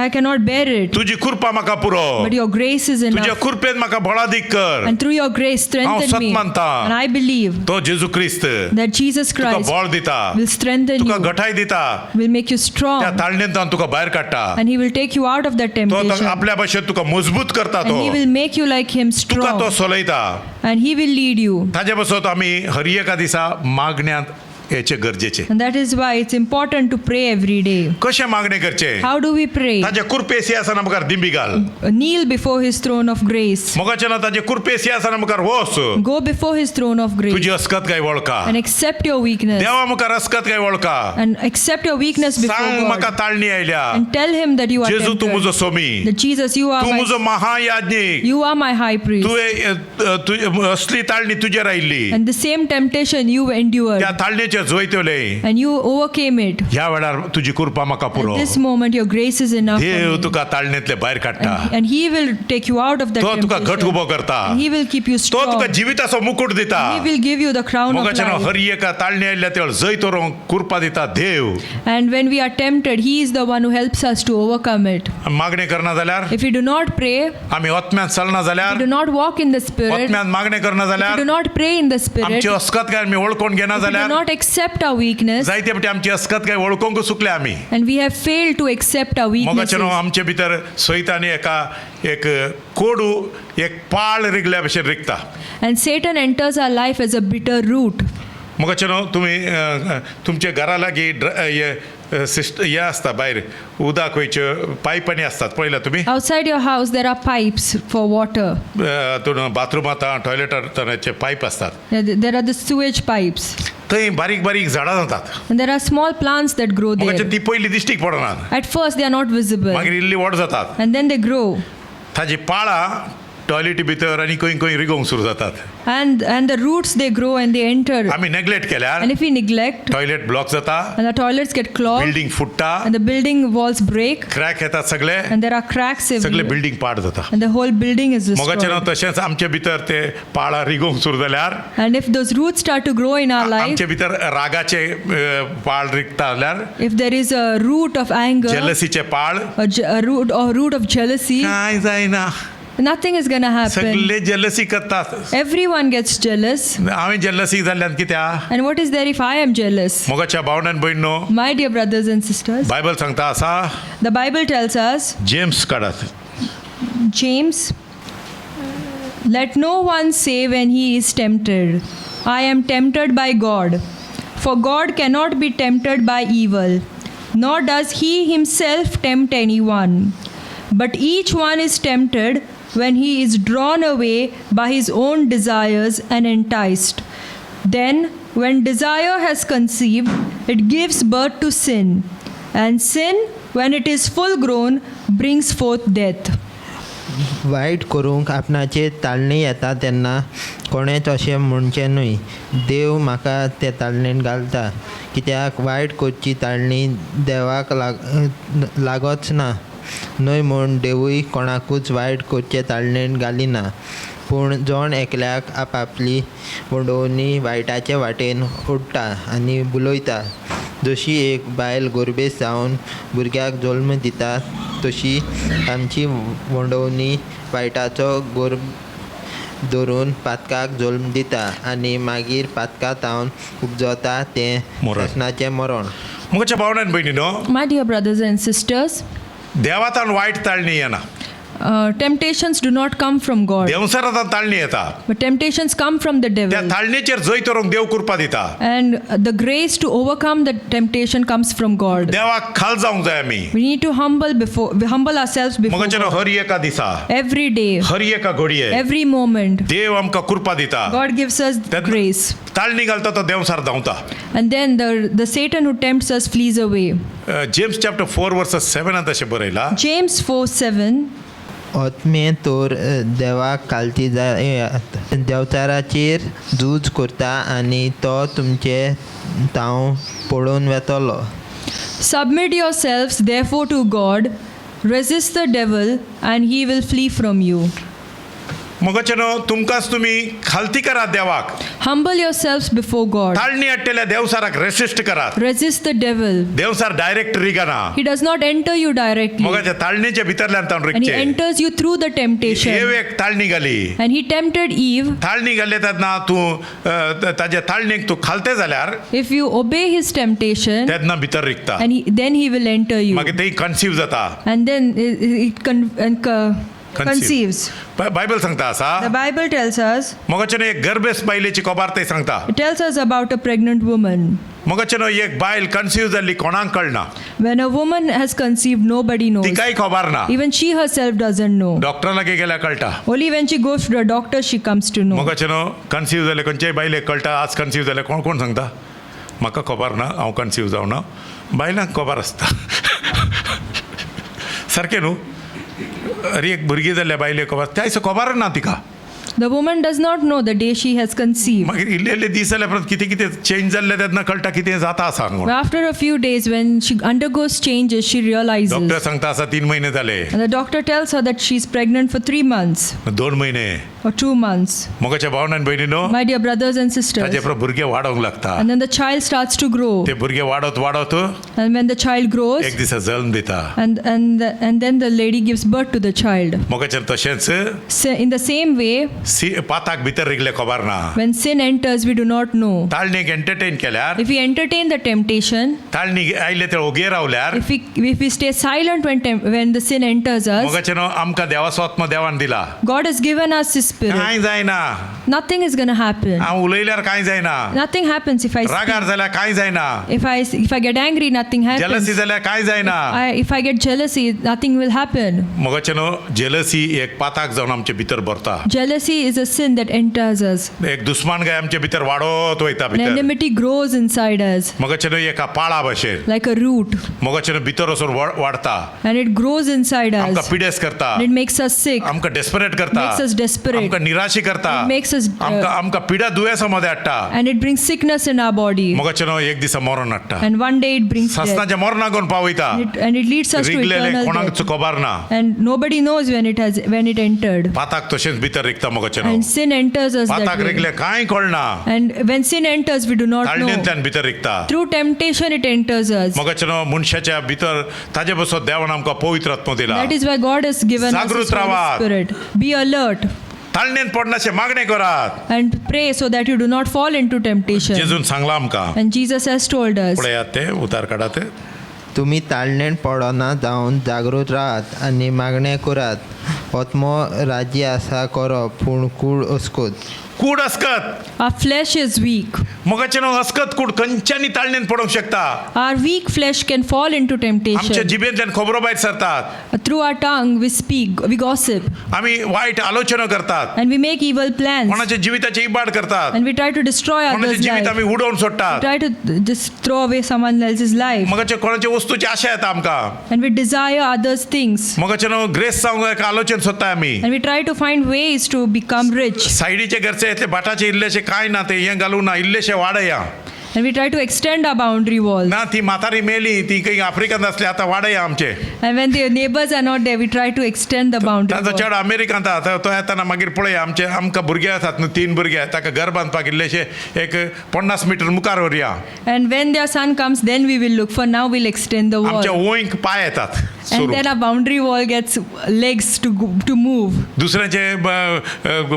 S2: I cannot bear it,
S1: तुजी कृपा म्हाका पुरो.
S2: but your grace is
S1: तुज्या
S2: enough.
S1: कृपेन म्हाका बळादीक कर.
S2: And through your grace, strengthen
S1: सत
S2: me.
S1: मानता.
S2: And I believe
S1: तो जेजू क्रिस्त
S2: that Jesus
S1: तुका
S2: Christ
S1: बळ दिता.
S2: will strengthen
S1: तुका
S2: you,
S1: घटाय दिता.
S2: will make you
S1: त्या
S2: strong,
S1: ताळणेंतल्यान तुका भायर काडटा.
S2: and he will take you out of that
S1: तो
S2: temptation.
S1: आपल्या भाशेन तुका मजबूत करता.
S2: And
S1: तो
S2: he will make you like him
S1: तुका तो
S2: strong,
S1: चलयता.
S2: and he will lead you.
S1: ताजे पासून आमी हर एका दिसा मागण्यांत हेचे गरजेचे.
S2: And that is why it's important to pray every day.
S1: कशें मागणे करचे.
S2: How do we pray?
S1: ताजे कृपे सिंहासना मुखार दिंबी घाल.
S2: Kneel before his throne of grace.
S1: मोगाचें ताजे कृपे सिंहासना मुखार वस.
S2: Go before his throne of grace
S1: तुजी अस्कत काय वळखा.
S2: and accept your weakness.
S1: देवा मुखार अस्कत काय वळखा.
S2: And accept your weakness
S1: सांग
S2: before
S1: म्हाका
S2: God.
S1: ताळणी आयल्या.
S2: And tell him that you are
S1: जेजू तू म्हजो
S2: tempted.
S1: Somi.
S2: That Jesus, you are
S1: तू म्हजो
S2: my,
S1: महायाज्ञिक.
S2: you are my high priest.
S1: तुवें असली ताळणी तुजेर आयिल्ली.
S2: And the same temptation you endured.
S1: त्या ताळणेचे जोयतले.
S2: And you overcame it.
S1: ह्या वेळार तुजी कृपा म्हाका पुरो.
S2: At this moment, your grace is enough for
S1: Dev
S2: me.
S1: तुका ताळणेंतले भायर काडटा.
S2: And he will take you out of that
S1: तो तुका घट
S2: temptation.
S1: उबो करता.
S2: And he will keep you
S1: तो
S2: strong.
S1: तुका जिविताचो मुकुट दिता.
S2: He will give you the crown of
S1: मोगाचें
S2: life.
S1: हर एका ताळणी आयल्या तेवळ जय तोरूंक कृपा दिता देव.
S2: And when we are tempted, he is the one who helps us to overcome it.
S1: मागणे करना जाल्यार
S2: If we do not pray,
S1: आमी ओतम्यांत चलना जाल्यार
S2: we do not walk in the Spirit,
S1: ओतम्यांत मागणे करना
S2: we do
S1: जाल्यार
S2: not pray in the Spirit,
S1: आमची अस्कत काय आमी वळखून घेना
S2: we do
S1: जाल्यार
S2: not accept our weakness,
S1: जायते फावटी आमची अस्कत काय वळखूंक चुकले आमी.
S2: and we have failed to accept our
S1: मोगाचें
S2: weaknesses.
S1: आमचे भितर सैतानी एक कोडू एक पाळ रिगल्या भशेन रिगता.
S2: And Satan enters our life as a bitter root.
S1: मोगाचें तुमी तुमच्या घरा लागीं हे आसता भायर उदक वयच्यो पायपांनी आसतात पळयला तुमी.
S2: Outside your house, there are pipes for water.
S1: हातून बाथरूमांत टॉयलेटाचे पायप असतात.
S2: There are the sewage pipes.
S1: थंय बारीक बारीक झाडां जातात.
S2: And there are small plants that grow there.
S1: मोगाचें ती पयली दिश्टीक पडनात.
S2: At first, they are not visible.
S1: मागीर इल्ली व्हड जातात.
S2: And then they grow.
S1: ताजी पाळां टॉयलेटी भितर आनी खंय खंय रिगोवंक सुरू जातात.
S2: And the roots, they grow and they enter.
S1: आमी नेग्लेक्ट केल्यार
S2: And if we neglect,
S1: toilet block जाता.
S2: and the toilets get clogged,
S1: building फुट्टा.
S2: and the building walls break,
S1: crack येतात सगळे.
S2: and there are cracks
S1: सगळे
S2: everywhere,
S1: building पाड जाता.
S2: and the whole building is
S1: मोगाचें
S2: destroyed.
S1: तशेंच आमचे भितर ते पाळां रिगोवंक सुरू जाल्यार
S2: And if those roots start to grow in our life,
S1: आमचे भितर रागाचे पाळ रिगता जाल्यार
S2: if there is a root of anger,
S1: जेलसीचे पाळ
S2: a root of jealousy,
S1: कांय जायना.
S2: nothing is going to happen.
S1: सगळे जेलसी करतात.
S2: Everyone gets jealous.
S1: हांवें जेलसी जाल्ल्यान कित्या.
S2: And what is there if I am jealous?
S1: मोगाच्या भावनान भयणो
S2: My dear brothers and sisters,
S1: Bible सांगता आसा.
S2: the Bible tells us,
S1: James काढात.
S2: James, let no one say when he is tempted, I am tempted by God. For God cannot be tempted by evil, nor does he himself tempt anyone. But each one is tempted when he is drawn away by his own desires and enticed. Then, when desire has conceived, it gives birth to sin. And sin, when it is full grown, brings forth death.
S3: वायट करूंक आपणाचेर ताळणी येता तेन्ना कोणेंच अशें म्हणचें न्हय. देव म्हाका ते ताळणेन घालता, कित्याक वायट करची ताळणी देवाक लागच ना. न्हय म्हूण देवूय कोणाकूच वायट करचे ताळणेन घालिना. पूण जोण एकल्याक आपली वडोवणी वायटाचे वाटेन ओडटा आनी बुलयता. जशी एक बायल गोरबेस जावन भुरग्याक जल्म दिता, तशी आमची वडोवणी वायटाचो गोरब धरून पातकाक जल्म दिता आनी मागीर पातकांत हांवन उपजता तें
S1: मरण.
S3: शासनाचें मरण.
S1: मुगाच्या भावनान भयणीनो,
S2: My dear brothers and sisters,
S1: देवातान वायट ताळणी येना,
S2: temptations do not come from God,
S1: देवसरातान ताळणी येता.
S2: but temptations come from the
S1: त्या
S2: devil.
S1: ताळणेचेर जय करूंक देव कृपा दिता.
S2: And the grace to overcome the temptation comes from God.
S1: देवाक खाल जावंक जाय आमी.
S2: We need to humble ourselves before
S1: मुगाच्या
S2: God.
S1: हर एका दिसा,
S2: Every day,
S1: हर एका घडये
S2: every moment,
S1: देव आमकां कृपा दिता.
S2: God gives us
S1: That-
S2: grace.
S1: ताळणी घालता तो देवसार धांवता.
S2: And then the Satan who tempts us flees away.
S1: James chapter 4 वर्स 7 अशें बरयला.
S2: James 4:7.
S3: आत्मे तोर देवाक घालची जायात. देवचाराचेर झूज करता आनी तो तुमचे ताव पळोवन वेतलो.
S2: Submit yourselves therefore to God, resist the devil, and he will flee from you.
S1: मुगाचेनो तुमकांच तुमी खालती करात देवाक.
S2: Humble yourselves before God.
S1: ताळणी हाडलेल्या देवसाराक रेसिस्ट करात.
S2: Resist the devil.
S1: देवसार डायरेक्ट रिगाना.
S2: He does not enter you directly,
S1: मुगाच्या ताळणीच्या भितरल्यान तावन
S2: and he
S1: रिगचे.
S2: enters you through the temptation.
S1: एक ताळणी घाली.
S2: And he tempted Eve.
S1: ताळणी घाल्ले तेन्ना तूं ताजे ताळणेक तूं खालते जाल्यार
S2: If you obey his temptation,
S1: तेन्ना भितर रिगता.
S2: and then he will enter you.
S1: मागीर तें कन्सीव जाता.
S2: And then conceives.
S1: बायबल सांगता
S2: The
S1: आसा.
S2: Bible tells us,
S1: मोगाचेनो एक गर्भेस बायलेची खबर ते सांगता.
S2: it tells us about a pregnant woman.
S1: मोगाचेनो एक बायल कन्सीव जाल्ली कोणाक कळना.
S2: When a woman has conceived, nobody knows.
S1: ती काही खबर ना.
S2: Even she herself doesn't know.
S1: डॉक्टरा लागे गेल्यार कळटा.
S2: Only when she goes to the doctor, she comes to know.
S1: मोगाचेनो conceive जाले खंयच्याय बायलेक कळटा. आज कन्सीव जाले कोण कोण सांगता? म्हाका खबर ना, हांव कन्सीव जावना. बायलांक खबर आसता. सारकें न्हू? अरे एक भुरगीं जाल्ल्या बायलेक खबर, त्या दिसा खबर ना तिका.
S2: The woman does not know the day she has conceived.
S1: मागीर इल्ले इल्ले दीस जाल्या परत कितें कितें चेंज जाल्ले तेन्ना कळटा कितें जाता आसा
S2: But
S1: हांगा.
S2: after a few days, when she undergoes changes, she realizes.
S1: Doctor सांगता आसा 3 महिने जाले,
S2: And the doctor tells her that she's pregnant for 3 months
S1: 2 महिने.
S2: or 2 months.
S1: मोगाच्या भावनान भयणीनो,
S2: My dear brothers and sisters.
S1: ताजे परत भुरगे वाडोंक लागता.
S2: And then the child starts to grow.
S1: ते भुरगे वाडत वाडत
S2: And when the child grows,
S1: एक दिसा जल्म दिता.
S2: and then the lady gives birth to the child.
S1: मोगाचें तशेंच
S2: So in the same way,
S1: पाताक भितर रिगले खबर ना.
S2: when sin enters, we do not know.
S1: ताळणेक एंटरटेन केल्यार,
S2: If we entertain the temptation,
S1: ताळणी आयले ते ओगे रावल्यार,
S2: if we stay silent when the sin enters us,
S1: मोगाचेनो आमकां देवाचो आत्मा देवान दिला.
S2: God has given us His Spirit.
S1: कांय जायना.
S2: Nothing is going to happen.
S1: हांव उलयल्यार कांय जायना.
S2: Nothing happens if I
S1: रागार
S2: speak.
S1: जाल्यार कांय जायना.
S2: If I get angry, nothing happens.
S1: Jealousy जाल्यार कांय जायना.
S2: If I get jealousy, nothing will happen.
S1: मोगाचेनो जेलसी एक पाताक जावन आमचे भितर भरता.
S2: Jealousy is a sin that enters us.
S1: एक दुस्मान गाय आमचे भितर वाडत वयता
S2: And
S1: भितर.
S2: enmity grows inside us
S1: मोगाचेनो एका पाळा भशेन.
S2: like a root,
S1: मोगाचेनो भितर वचून वाडता.
S2: and it grows inside
S1: आमकां
S2: us.
S1: पिडेस करता.
S2: And it makes us sick.
S1: आमकां डेस्परेट करता.
S2: Makes us desperate.
S1: आमकां निराशी करता.
S2: It makes us,
S1: आमकां पिडा दुयेंसामध्ये हाडटा.
S2: and it brings sickness in our body.
S1: मोगाचेनो एक दिसा मरण हाडटा.
S2: And one day it brings death.
S1: ससनाच्या मरणाक घेवन पावयता.
S2: And it leads us to
S1: रिगलेले
S2: eternal
S1: कोणाक
S2: death.
S1: खबर ना.
S2: And nobody knows when it entered.
S1: पाताक तशेंच भितर रिगता मोगाचेनो.
S2: And sin enters us that
S1: पाताक
S2: way.
S1: Wrigley कांय कळना.
S2: And when sin enters, we do not know.
S1: ताळणेंतल्यान भितर रिगता.
S2: Through temptation, it enters us.
S1: मोगाचेनो मनशाच्या भितर ताजे बसो देवान आमकां पवित्र आत्मा दिला.
S2: That is why God has given us His
S1: जागृत
S2: Holy
S1: रावात.
S2: Spirit. Be alert
S1: ताळणेन पडनाशे मागणे करात.
S2: and pray so that you do not fall into temptation.
S1: जेजून सांगला आमकां.
S2: And Jesus has told us.
S1: पळयात ते उतार काढात.
S3: तुमी ताळणेन पडना जावन जागृत राहात आनी मागणें करात. ओतमो राज्य आसा करप पूण कूड अस्कोत
S1: कूड असकत
S2: Our flesh is weak.
S1: मगाचे न्हू असकत कूड खंयच्यानी ताळणेन पडोंक शकता.
S2: Our weak flesh can fall into
S1: आमच्या
S2: temptation.
S1: जिबेंतल्यान खबरो भायर सरतात.
S2: Through our tongue, we speak, we gossip,
S1: आमी वायट आलोचना करतात.
S2: and we make evil plans,
S1: कोणाच्या जिविताची इबाड करतात.
S2: and we try to destroy
S1: कोणाचे
S2: others'
S1: जिवीत
S2: life.
S1: आमी उडोवन सोडटात.
S2: Try to just throw away someone else's life,
S1: मगाचे कोणाच्या वस्तूची आशा येता आमकां.
S2: and we desire others' things,
S1: मगाचे न्हू ग्रेस जावंक जाय आलोचन सोदता आमी.
S2: and we try to find ways to become rich,
S1: सायडीचे घरचे इतले बाटाचे इल्लेशे काय ना ते हें घालूं ना इल्लेशे Wadiyar.
S2: and we try to extend our boundary walls.
S1: ना ती म्हातारी मेली ती काही आफ्रिकांत आसली आतां वाडया आमचे.
S2: And when the neighbors are not there, we try to extend the boundary
S1: ताचो
S2: wall.
S1: चेडो अमेरिकांत आसा तो येताना मागीर पळया आमचे आमकां भुरगे आसात न्हू 3 भुरगे ताका घर बांदपाक इल्लेशे एक 50 मिटर मुखार व्हरया.
S2: And when their son comes, then we will look. For now, we'll extend the
S1: आमच्या
S2: wall.
S1: वोंयक पाय येतात
S2: And
S1: सुरू.
S2: then our boundary wall gets legs to move.
S1: दुसऱ्याचे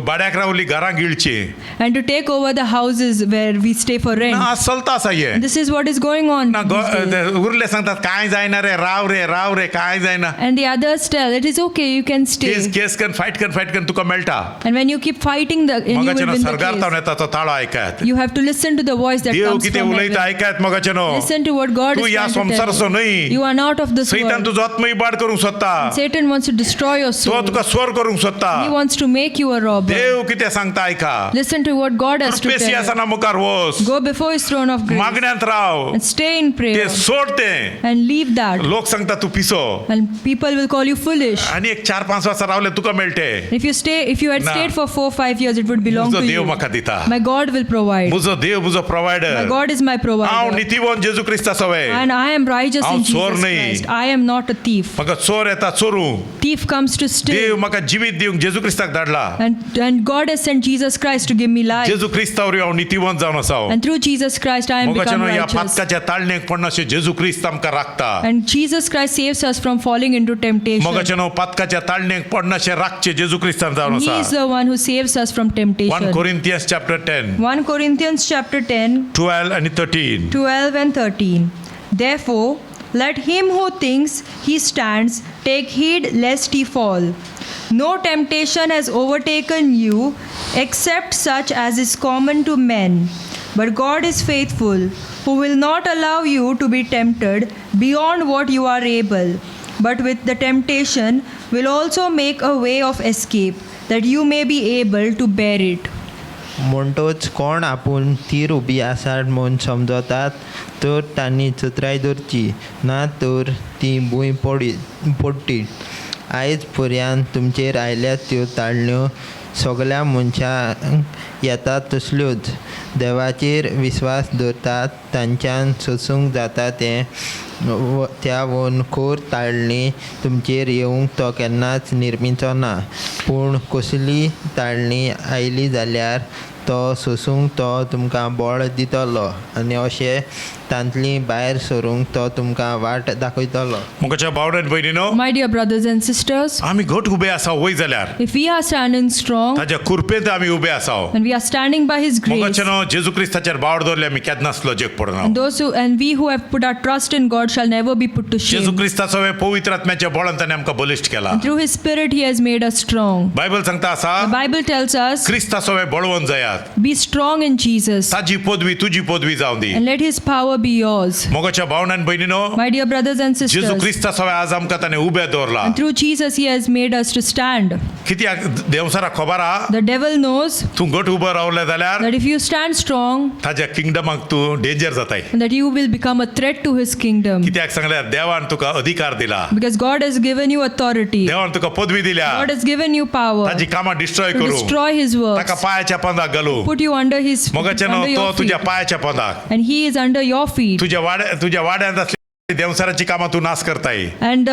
S1: भाड्याक रावली घरां गिळची.
S2: And to take over the houses where we stay for rent.
S1: ना चलता आसा हे.
S2: This is what is going on.
S1: ना
S2: these days.
S1: उरले सांगतात काय जायना रे राव रे काय जायना.
S2: And the others tell, it is okay, you can stay.
S1: केस कन फायट कन तुका मेळटा.
S2: And when you keep fighting, and you
S1: मगाचे
S2: will
S1: न्हू
S2: win the
S1: सरगारतावन
S2: case.
S1: येता तो ताळो ऐकात.
S2: You have to listen to the voice that
S1: Dev
S2: comes
S1: कितें
S2: from
S1: उलयता
S2: heaven.
S1: ऐकात मगाचे न्हू.
S2: Listen to what God
S1: Tu
S2: is
S1: ह्या
S2: trying to tell
S1: संसारचो
S2: you.
S1: न्हय.
S2: You are not of this
S1: सैतान
S2: world.
S1: तुजो आत्म इबाड करूंक सोदता.
S2: Satan wants to destroy your
S1: तो
S2: soul.
S1: तुका स्वर करूंक सोदता.
S2: He wants to make you a robber.
S1: देव कितें सांगता ऐका.
S2: Listen to what God has to
S1: कृपेशी
S2: tell you.
S1: आसना मुखार वच.
S2: Go before his throne of grace
S1: मागण्यांत Rao.
S2: and stay in
S1: ते
S2: prayer
S1: सोड तें.
S2: and leave that.
S1: लोक सांगता तू पिसो.
S2: And people will call you foolish.
S1: आणि एक 4-5 वर्सां रावले तुका मेळटे.
S2: If you had
S1: ना.
S2: stayed for 4-5 years, it would belong
S1: मुजो
S2: to
S1: Dev
S2: you.
S1: म्हाका दिता.
S2: My God will provide.
S1: मुजो देव मुजो
S2: My
S1: provider.
S2: God is my
S1: हांव
S2: provider.
S1: नितीवन जेजू क्रिस्ता सवय.
S2: And I am righteous
S1: हांव
S2: in
S1: चोर
S2: Jesus
S1: न्हय.
S2: Christ. I am not a thief.
S1: म्हाका चोर येता चोरूं.
S2: Thief comes to
S1: Dev
S2: steal.
S1: म्हाका जिवीत दिवंक जेजू क्रिस्ताक धाडला.
S2: And God has sent Jesus Christ to give me life.
S1: जेजू क्रिस्तावर हांव नितीवन जावन आसा.
S2: And through Jesus Christ, I am
S1: मोगाचे
S2: become
S1: न्हू ह्या
S2: righteous.
S1: पातकाच्या ताळणेक पडनाशे जेजू क्रिस्त आमकां राखता.
S2: And Jesus Christ saves us from falling into temptation.
S1: मोगाचे न्हू पातकाच्या ताळणेक पडनाशे राखचे जेजू क्रिस्तान जावन
S2: He is
S1: आसा.
S2: the one who saves us from
S1: 1
S2: temptation.
S1: Corinthians chapter 10,
S2: 1 Corinthians chapter 10,
S1: 12 and 13.
S2: 12 and 13. Therefore, let him who thinks he stands take heed lest he fall. No temptation has overtaken you except such as is common to men. But God is faithful, who will not allow you to be tempted beyond what you are able, but with the temptation will also make a way of escape, that you may be able to bear it.
S3: म्हणटोच कोण आपूण तीर उबी आसात म्हूण समजतात तर तांणी चत्राय धरची ना तर ती भूंय पडटी. आयज पर्यंत तुमचेर आयल्यात त्यो ताळण्यो सगळ्या मनशांक येतात तसल्योच. देवाचेर विस्वास दवरतात तांच्यान सोसूंक जाता तें त्या वनखोर ताळणी तुमचेर येवंक तो केन्नाच निर्मिचो ना. पूण कसली ताळणी आयली जाल्यार तो सोसूंक तो तुमकां बळ दितलो आनी अशें तांतली भायर सरूंक तो तुमकां वाट दाखयतलो.
S1: मोगाच्या भावड्यान भयणीनो,
S2: My dear brothers and sisters,
S1: आमी घट उबे आसा वय जाल्यार
S2: if we are standing strong
S1: ताच्या कृपेंत आमी उबे आसा.
S2: and we are standing by His grace,
S1: मोगाचे न्हू जेजू क्रिस्ताचेर भावड दवरले आमी केन्नाच लजेक पडना.
S2: and we who have put our trust in God shall never be put to
S1: जेजू
S2: shame.
S1: क्रिस्ताचो हे पवित्र आत्म्याच्या बळान ताणें आमकां बलिश्ट केला.
S2: Through His Spirit, He has made us strong.
S1: Bible सांगता आसा
S2: The Bible tells us,
S1: क्रिस्ताचो हे बळवंत जायात.
S2: be strong in Jesus
S1: ताजी पदवी तुजी पदवी जावं दी.
S2: and let His power be yours.
S1: मोगाच्या भावनान भयणीनो,
S2: My dear brothers and
S1: जेजू
S2: sisters,
S1: क्रिस्ताचो आज आमकां ताणें उबे दवरला.
S2: and through Jesus, He has made us to stand.
S1: कित्याक देवसारा खबर आहा
S2: The devil knows
S1: तूं घट उबो रावले जाल्यार
S2: that if you stand strong,
S1: ताज्या किंगडमाक तूं डेंजर जाताय.
S2: that you will become a threat to His kingdom.
S1: कित्याक सांगल्यार देवान तुका अधिकार दिला.
S2: Because God has given you authority.
S1: देवान तुका पदवी दिल्या.
S2: God has given you power
S1: ताजी कामां डिस्ट्रॉय
S2: to
S1: करूं,
S2: destroy His
S1: ताका
S2: works,
S1: पायाच्या पंदाक घालूं.
S2: put you under His
S1: मोगाचे
S2: under
S1: न्हू तो
S2: your
S1: तुज्या
S2: feet,
S1: पायाच्या पंदाक.
S2: and He is under your feet.
S1: तुज्या वाड्यांत असली देवसाराची कामां तूं नाश करताय.
S2: And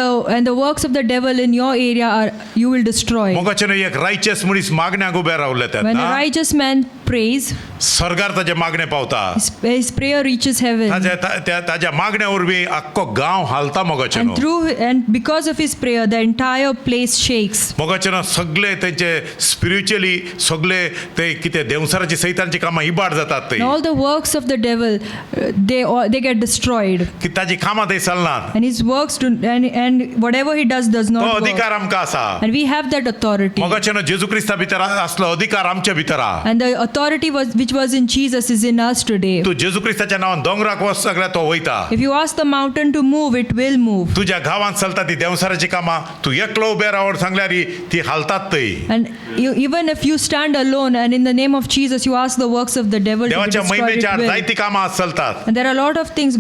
S2: the works of the devil in your area are you will destroy.
S1: मोगाचे न्हू एक रायचस मनीस मागण्याक उबे रावले
S2: When a
S1: तेन्ना
S2: righteous man prays,
S1: सरगार ताजे मागणे पावता.
S2: his prayer reaches heaven.
S1: ताज्या मागण्या वरवीं आख्खो गांव हालता मोगाचे न्हू.
S2: And because of his prayer, the entire place shakes.
S1: मोगाचे न्हू सगळे तेंचे स्पिरिच्युअली सगळे ते कितें देवसाराची सैतानची कामां इबाड जातात ते.
S2: And all the works of the devil, they get destroyed.
S1: की ताजी कामां थंय चलनात.
S2: And his works do, and whatever he does
S1: तो
S2: not work.
S1: अधिकार आमकां आसा.
S2: And we have that authority.
S1: मोगाचें जेजू क्रिस्ता भितर असलो अधिकार आमच्या भितर आहा.
S2: And the authority which was in Jesus is in us today.
S1: तू जेजू क्रिस्ताच्या नांवान दोंगराक वच सगळ्या तो वयता.
S2: If you ask the mountain to move, it will move.
S1: तुझ्या गांवांत चलता ती देवसाराची कामां तू एकलो उबे रावड सांगल्यार ती हालतात थंय.
S2: And even if you stand alone and in the name of Jesus you ask the works of the devil to be
S1: देवाच्या
S2: destroyed,
S1: महिमेच्या
S2: it
S1: आड
S2: will.
S1: जायती कामां आज चलतात.
S2: And there are a lot of things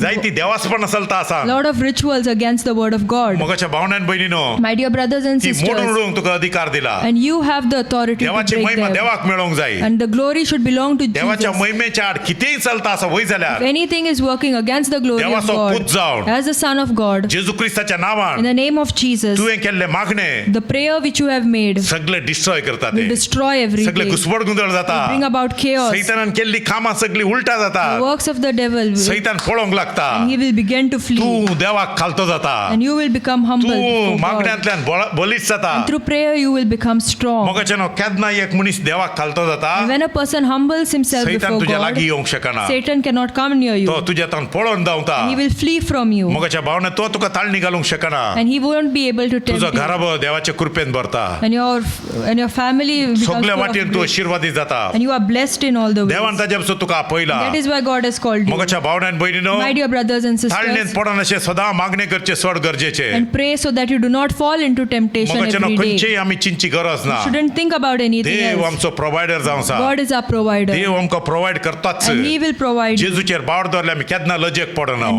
S1: जायती देवासपण चलता आसा.
S2: lot of rituals against the word of God.
S1: मोगाच्या भावनान बहिणीनो
S2: My dear brothers and
S1: ती मोडून
S2: sisters,
S1: उडोवंक तुका अधिकार दिला.
S2: and you have the authority to
S1: देवाची
S2: break
S1: महिमा
S2: them.
S1: देवाक मेळोंक जाय.
S2: And the glory should belong to
S1: देवाच्या
S2: Jesus.
S1: महिमेच्या आड कितेंय चलता आसा वय
S2: If
S1: जाल्यार
S2: anything is working against the glory of
S1: देवाचो पूत
S2: God,
S1: जावन
S2: as the Son of God,
S1: जेजू क्रिस्ताच्या
S2: in
S1: नांवान
S2: the name of Jesus,
S1: तुवें केल्ले मागणे
S2: the prayer which you have made
S1: सगळे डिस्ट्रॉय करता
S2: will
S1: ते.
S2: destroy
S1: सगळे
S2: everything,
S1: घुसपड गुंदळ जाता.
S2: bring about chaos.
S1: सैतानान केल्ली कामां सगळी उलटा
S2: The
S1: जाता.
S2: works of the devil,
S1: सैतान पळोवंक लागता.
S2: and he will begin to flee,
S1: तू देवाक खालतो जाता.
S2: and you will become humble
S1: तू
S2: before God.
S1: मागण्यांतल्यान बलीच जाता.
S2: And through prayer you will become strong.
S1: मोगाचेनो केन्ना एक मनीस देवाक खालतो जाता.
S2: And when a person humbles himself
S1: सैतान
S2: before
S1: तुज्या
S2: God,
S1: लागीं येवंक शकना.
S2: Satan cannot come near
S1: तो
S2: you.
S1: तुज्या तान पळोवन धांवता.
S2: He will flee from you,
S1: मोगाच्या भावने तो तुका ताळणी घालूंक शकना.
S2: and he won't be able to tempt
S1: तुजो
S2: you.
S1: घराबो देवाच्या कृपेन भरता.
S2: And your family becomes
S1: सगळ्या
S2: full of
S1: वाटेन तू
S2: grace.
S1: आशीर्वादी जाता.
S2: And you are blessed in all the
S1: देवान
S2: ways.
S1: ताजे पसून तुका आपयला.
S2: That is why God has called you.
S1: मोगाच्या भावनान बहिणीनो
S2: My dear brothers and
S1: ताळणेन
S2: sisters,
S1: पडोन अशें सदां मागणे करचे चड गरजेचे.
S2: and pray so that you do not fall into temptation
S1: मोगाचेनो
S2: every day.
S1: खंयचेय आमी चिंतची गरज ना.
S2: Shouldn't think about anything
S1: देव
S2: else.
S1: आमचो प्रोवायडर जावं आसा.
S2: God is our provider,
S1: देव आमकां प्रोवायड करताच.
S2: and He will provide you.
S1: जेजूचेर बावर दवरले आमी केन्ना लजेक पडना.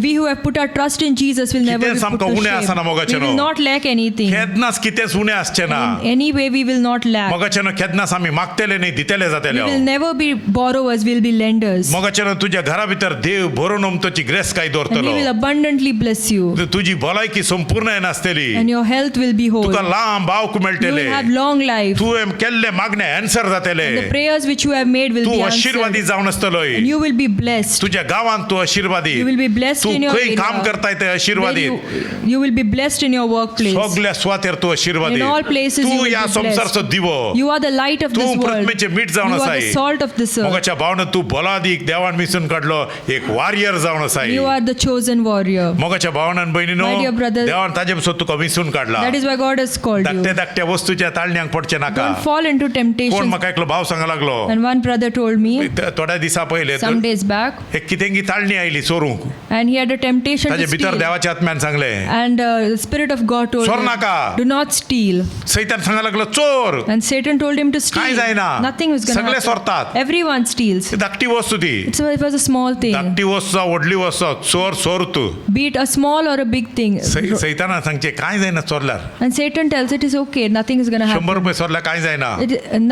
S2: We who have put our trust in Jesus will never be
S1: कितेंच
S2: put
S1: आमकां
S2: to
S1: उणें
S2: shame.
S1: Asna
S2: We
S1: मोगाचेनो.
S2: will not lack anything.
S1: केन्नाच कितेंच उणें आसचें ना.
S2: In any way we will not lack.
S1: मोगाचेनो केन्नाच आमी मागतेले न्ही दितेले
S2: We
S1: जातेले.
S2: will never be borrowers, we will be lenders.
S1: मोगाचेनो तुज्या घरा भितर देव भरून उमतोची ग्रेस काय
S2: And He
S1: दवरतलो.
S2: will abundantly bless you.
S1: तुजी भलायकी संपूर्ण नासतली.
S2: And your health will be whole.
S1: तुका लांब बावक
S2: You
S1: मेळटले.
S2: will have long life.
S1: तुवें केल्ले मागणे आन्सर जातले.
S2: The prayers which you have made will
S1: Tu
S2: be
S1: आशीर्वादी
S2: answered.
S1: जावन आसतलोय.
S2: And you will be blessed.
S1: तुझ्या गावांत तू आशीर्वादी.
S2: You will be blessed
S1: Tu
S2: in your
S1: खंय
S2: area.
S1: काम करताय ते
S2: Where
S1: आशीर्वादी.
S2: you will be blessed in your workplace.
S1: सगळ्या स्वातेर तू आशीर्वादी.
S2: In all places you
S1: Tu
S2: will
S1: या
S2: be
S1: संसारचो
S2: blessed.
S1: दिवो.
S2: You are the light of
S1: Tu
S2: this world.
S1: पृथ्वीचे मीठ
S2: You
S1: जावन
S2: are
S1: आसाय.
S2: the salt of this earth.
S1: मोगाच्या भावना तू भलादीक देवान मिसून काढलो एक वॉरियर जावन आसाय.
S2: You are the chosen warrior.
S1: मोगाच्या भावनान बहिणीनो
S2: My dear brother,
S1: देवान ताजे पसून तुका मिसून काढला.
S2: That is why God has called you.
S1: धाकट्या धाकट्या वस्तूच्या ताळण्यांक पडचे नाका.
S2: Don't fall into
S1: कोण
S2: temptation.
S1: म्हाका एकलो भाव सांगा लागलो.
S2: And one brother told me
S1: थोड्या दिसा पयले
S2: some days back,
S1: एक कितेंगी ताळणी oily चोरूंक.
S2: and he had a temptation
S1: ताजे
S2: to
S1: भितर
S2: steal.
S1: देवाच्या आत्म्यान सांगले
S2: And the Spirit of God told
S1: चोर
S2: him,
S1: नाका.
S2: do not steal.
S1: सैतान सांगा लागलो चोर.
S2: And Satan told him to
S1: काय
S2: steal.
S1: जायना.
S2: Nothing was going to
S1: सगळे
S2: happen.
S1: चोरतात.
S2: Everyone steals.
S1: ती धाकटी वस्तू ती.
S2: It was a small thing.
S1: धाकटी वस्तू जावं व्हडली वस्तू जावं, चोर चोर तू.
S2: Be it a small or a big thing.
S1: सैताना सांगचे काय जायना चोरल्यार.
S2: And Satan tells it is okay. Nothing is going to
S1: 100
S2: happen.
S1: रुपये चोरल्यार काय जायना.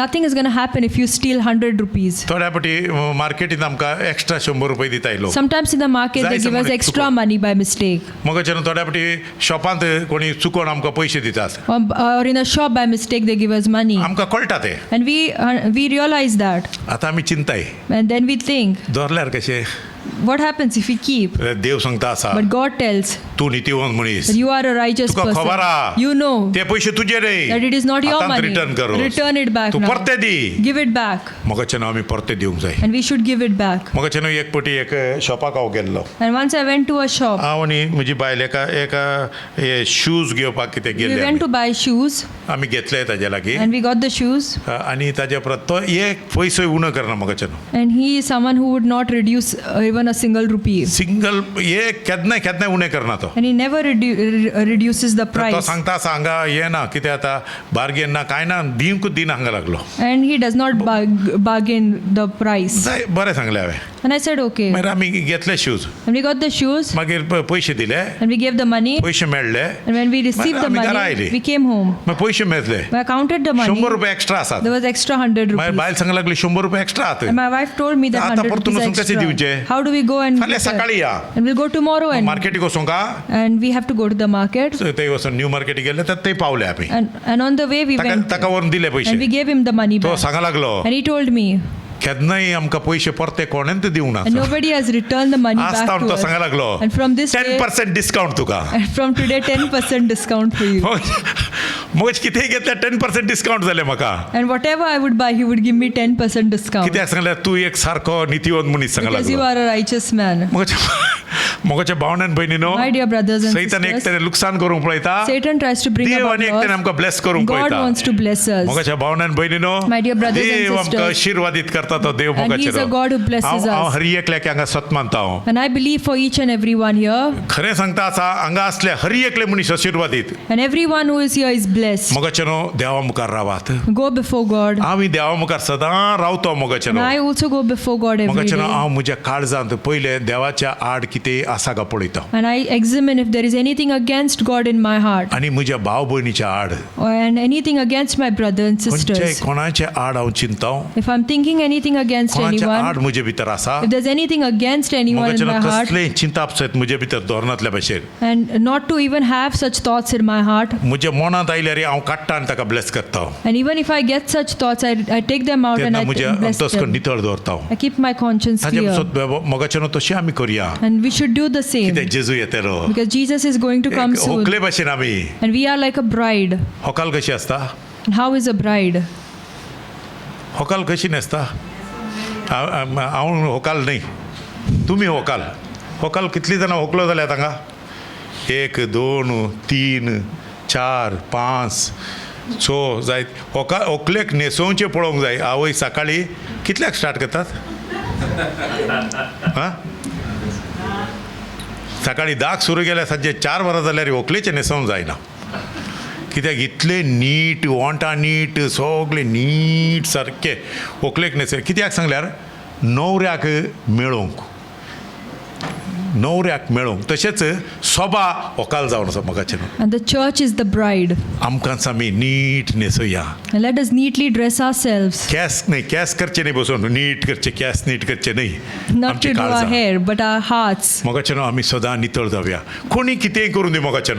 S2: Nothing is going to happen if you steal 100 rupees.
S1: थोड्या फाटी मार्केटींत आमकां एक्स्ट्रा 100 रुपये दिताय लोक.
S2: Sometimes in the market they
S1: जाय
S2: give us
S1: समोर
S2: extra
S1: चुकून.
S2: money by mistake.
S1: मगाच्यान थोड्या फाटी शॉपांत कोणी चुकोन आमकां पयशे दितात.
S2: Or in a shop by mistake they give us money.
S1: आमकां कळटा ते.
S2: And we realize that.
S1: आतां आमी चिंताय
S2: And then we think,
S1: धरल्यार कशें.
S2: what happens if we keep?
S1: देव सांगता आसा
S2: But God tells
S1: तू नितीवंत मनीस.
S2: that you are a righteous
S1: तुका खबर
S2: person.
S1: आहा.
S2: You know
S1: ते पयशे तुजे रे.
S2: that it is not your
S1: आतांच
S2: money.
S1: रिटर्न कर.
S2: Return it back
S1: तू
S2: now.
S1: परते दी.
S2: Give it back.
S1: मगाच्यान आमी परते दिवंक जाय.
S2: And we should give it back.
S1: मगाच्यान एक पटी एक शॉपाक हांव गेल्लो.
S2: And once I went to a shop.
S1: हांव आनी म्हजी बायल एका शूज घेवपाक कितें
S2: We
S1: गेल्ले
S2: went to buy shoes
S1: आमी घेतले ताजे लागीं.
S2: and we got the shoes.
S1: आनी ताजे परत तो एक पयसोय उणो करना मगाच्यान.
S2: And he is someone who would not reduce even a single rupee.
S1: Single एक केन्नाय उणें करना तो.
S2: And he never reduces the
S1: तो
S2: price.
S1: सांगता आसा हांगा हें ना कितें आतां बार्गेन ना कांय ना दिवंकूच दिना हांगा लागलो.
S2: And he does not bargain the price.
S1: जाय बरें सांगलें हांवें.
S2: And I said, okay.
S1: मागीर आमी घेतले shoes.
S2: And we got the shoes
S1: मागीर पयशे दिले.
S2: and we gave the money.
S1: पयशे मेळ्ळे.
S2: And when we received the
S1: आमी घरा
S2: money,
S1: oily.
S2: we came home.
S1: मागीर पयशे मेळले.
S2: I counted the money.
S1: 100 रुपये एक्स्ट्रा आसात.
S2: There was extra 100
S1: मागीर
S2: rupees.
S1: बायल सांगूंक लागली 100 रुपये एक्स्ट्रा आहात.
S2: And my wife told me that
S1: आता
S2: 100
S1: परतून
S2: rupees
S1: वचून कशे
S2: extra.
S1: दिवचे?
S2: How do we go and
S1: फाल्यां सकाळी या.
S2: and we'll go tomorrow and
S1: मार्केटीक वचूंक का.
S2: and we have to go to the market.
S1: थंय वचून न्यू मार्केटीक गेले तर थंय पावले आमी.
S2: And on the way we went
S1: ताका व्हरून दिले
S2: and we
S1: पयशे.
S2: gave him the money
S1: तो
S2: back.
S1: सांगा लागलो
S2: And he told me,
S1: केन्नाय आमकां पयशे परते कोणेंत दिवं ना
S2: And nobody has returned the money
S1: आज
S2: back
S1: तावन
S2: to
S1: तो
S2: us.
S1: सांगा लागलो
S2: And from this day,
S1: 10% discount Tuka
S2: and from today, 10% discount for you.
S1: मग कितेंय घेतल्यार 10% डिस्काउंट जालें म्हाका
S2: And whatever I would buy, he would give me 10% discount.
S1: कित्याक सांगल्यार तूं एक सारको नितीवंत मनीस सांगा
S2: Because you
S1: लागलो
S2: are a righteous man.
S1: मोगाच्या भावनान भयणीनो
S2: My dear brothers and
S1: सैतान एक
S2: sisters,
S1: तेणे लुकसाण करूंक पळयता
S2: Satan tries to bring
S1: Dev
S2: about
S1: आनी एक तेणे
S2: loss.
S1: आमकां ब्लेस करूंक
S2: God
S1: पळयता
S2: wants to bless us.
S1: मोगाच्या भावनान भयणीनो
S2: My dear brothers and
S1: देव आमकां
S2: sisters,
S1: आशीर्वादीत करता तो देव
S2: and He is a God who blesses
S1: हांव
S2: us.
S1: हर एकल्याक हांगा सत मानता हांव
S2: And I believe for each and every one here,
S1: खरें सांगता आसा हांगा असले हर एकले मनीस आशीर्वादीत
S2: and everyone who is here is blessed.
S1: मोगाचेनो देवा मुखार रावात
S2: Go before God.
S1: आमी देवा मुखार सदां रावतो
S2: And
S1: मोगाचेनो
S2: I also go before God every
S1: मोगाचेनो
S2: day.
S1: हांव म्हज्या काळजांत पयले देवाच्या आड कितें आसा काय पळयता
S2: And I examine if there is anything against God in my heart,
S1: आनी म्हज्या भाव भयणीच्या आड
S2: and anything against my brother and
S1: खंयच्याय
S2: sisters.
S1: कोणाचे आड हांव चिंतां
S2: If I'm thinking anything against
S1: कोणाच्या आड
S2: anyone,
S1: म्हजे भितर आसा
S2: if there's anything against anyone in
S1: मोगाचेनो
S2: my heart,
S1: कसलेय चिंताप सयत म्हजे भितर दवरनातल्या भशेन
S2: and not to even have such thoughts in my heart,
S1: म्हज्या मनांत आयल्यार हांव काडटा आनी ताका ब्लेस करता
S2: and even if I get such thoughts, I take them out and
S1: तेन्ना
S2: I
S1: म्हज्या
S2: bless
S1: अंतस्कड
S2: them.
S1: नितळ दवरता हांव
S2: I keep my conscience
S1: ताजे
S2: clear.
S1: पसत मोगाचेनो तशें आमी करया
S2: And we should do the same,
S1: कितें जेजू येतेलो
S2: because Jesus is going to come soon.
S1: होकले भशेन आमी
S2: And we are like a bride.
S1: होकाल कशी आसता
S2: And how is a bride?
S1: होकाल कशी न्हेसता हांव होकाल न्ही तुमी होकाल होकाल कितली जाणां होकलो जाल्यात हांगा 1 2 3 4 5 6 जायत होकलेक न्हेसोवचें पळोवंक जाय आवय सकाळी कितल्याक स्टार्ट करतात हां सकाळी 10 सुरू केल्यार सांजे 4 वरां जाल्यार व्हंकलेचें न्हेसोवंक जायना कित्याक इतले नीट वोंटां नीट सगळे नीट सारके व्हंकलेक न्हेसय कित्याक सांगल्यार न्हवऱ्याक मेळोवंक तशेंच सोबा व्हंकाल जावन आसा मोगाचें
S2: And the church is the bride.
S1: आमकांच आमी नीट न्हेसोया
S2: And let us neatly dress ourselves.
S1: केस करचे न्ही बसून नीट करचे केस नीट करचे न्ही
S2: Not
S1: आमची
S2: to do our
S1: काळजां
S2: hair, but our hearts.
S1: मोगाचें आमी सदां नितळ जावया कोणी कितेंय करूं दी मोगाचें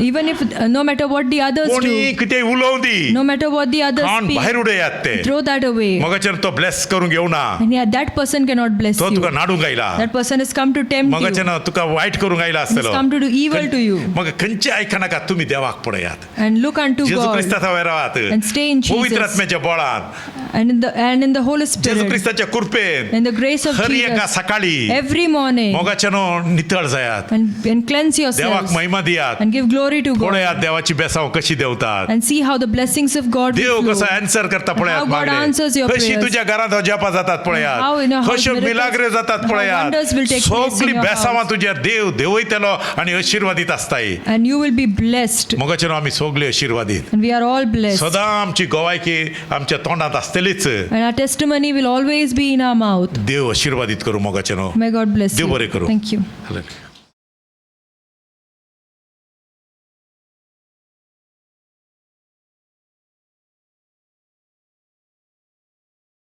S2: Even if, no matter what the others
S1: कोणी
S2: do,
S1: कितेंय उलोवं दी
S2: no matter what the others
S1: खावन भायर
S2: speak,
S1: उडयात ते
S2: throw that away.
S1: मोगाचें तो ब्लेस करूंक येवना
S2: And yeah, that person cannot bless
S1: तो
S2: you.
S1: तुका नाडूंक आयला
S2: That person has come to tempt you.
S1: मोगाचें तुका वायट करूंक आयला
S2: He's
S1: आसतलो
S2: come to do evil to you.
S1: मग खंयचे आयकनाका तुमी देवाक पळयात
S2: And look unto
S1: जेजू
S2: God.
S1: क्रिस्ताचा वयर रावात
S2: And stay in Jesus.
S1: पवित्र आत्म्याच्या बळान
S2: And in the Holy
S1: जेजू
S2: Spirit.
S1: क्रिस्ताच्या कृपेन
S2: In the grace of
S1: हर एका
S2: Jesus.
S1: सकाळी
S2: Every morning.
S1: मोगाचें नितळ जायात
S2: And cleanse
S1: देवाक
S2: yourselves.
S1: महिमा दियात
S2: And give glory to God.
S1: पळयात देवाची बेसांव कशी देंवतात
S2: And see how the blessings of God
S1: देव
S2: will
S1: कसो
S2: flow.
S1: आन्सर करता
S2: How
S1: पळयात
S2: God answers your
S1: कशी
S2: prayers.
S1: तुझ्या घरांत अजापा जातात
S2: How in
S1: पळयात
S2: your house
S1: कश्यो
S2: miracles-
S1: मिलाग्रे जातात
S2: how
S1: पळयात
S2: wonders will take place in
S1: सगळी
S2: your
S1: बेसांवां
S2: house.
S1: तुझ्या देव देवयतलो आनी आशिर्वादीत आसताय
S2: And you will be blessed.
S1: मोगाचें आमी सगळी आशिर्वादीत
S2: And we are all blessed.
S1: सदां आमची गोवायकी आमच्या तोंडात आसतलीच
S2: And our testimony will always be in our mouth.
S1: देव आशिर्वादीत करूं मोगाचें
S2: May God bless
S1: Dev
S2: you.
S1: बरें करूं
S2: Thank you.
S1: हालेलुया.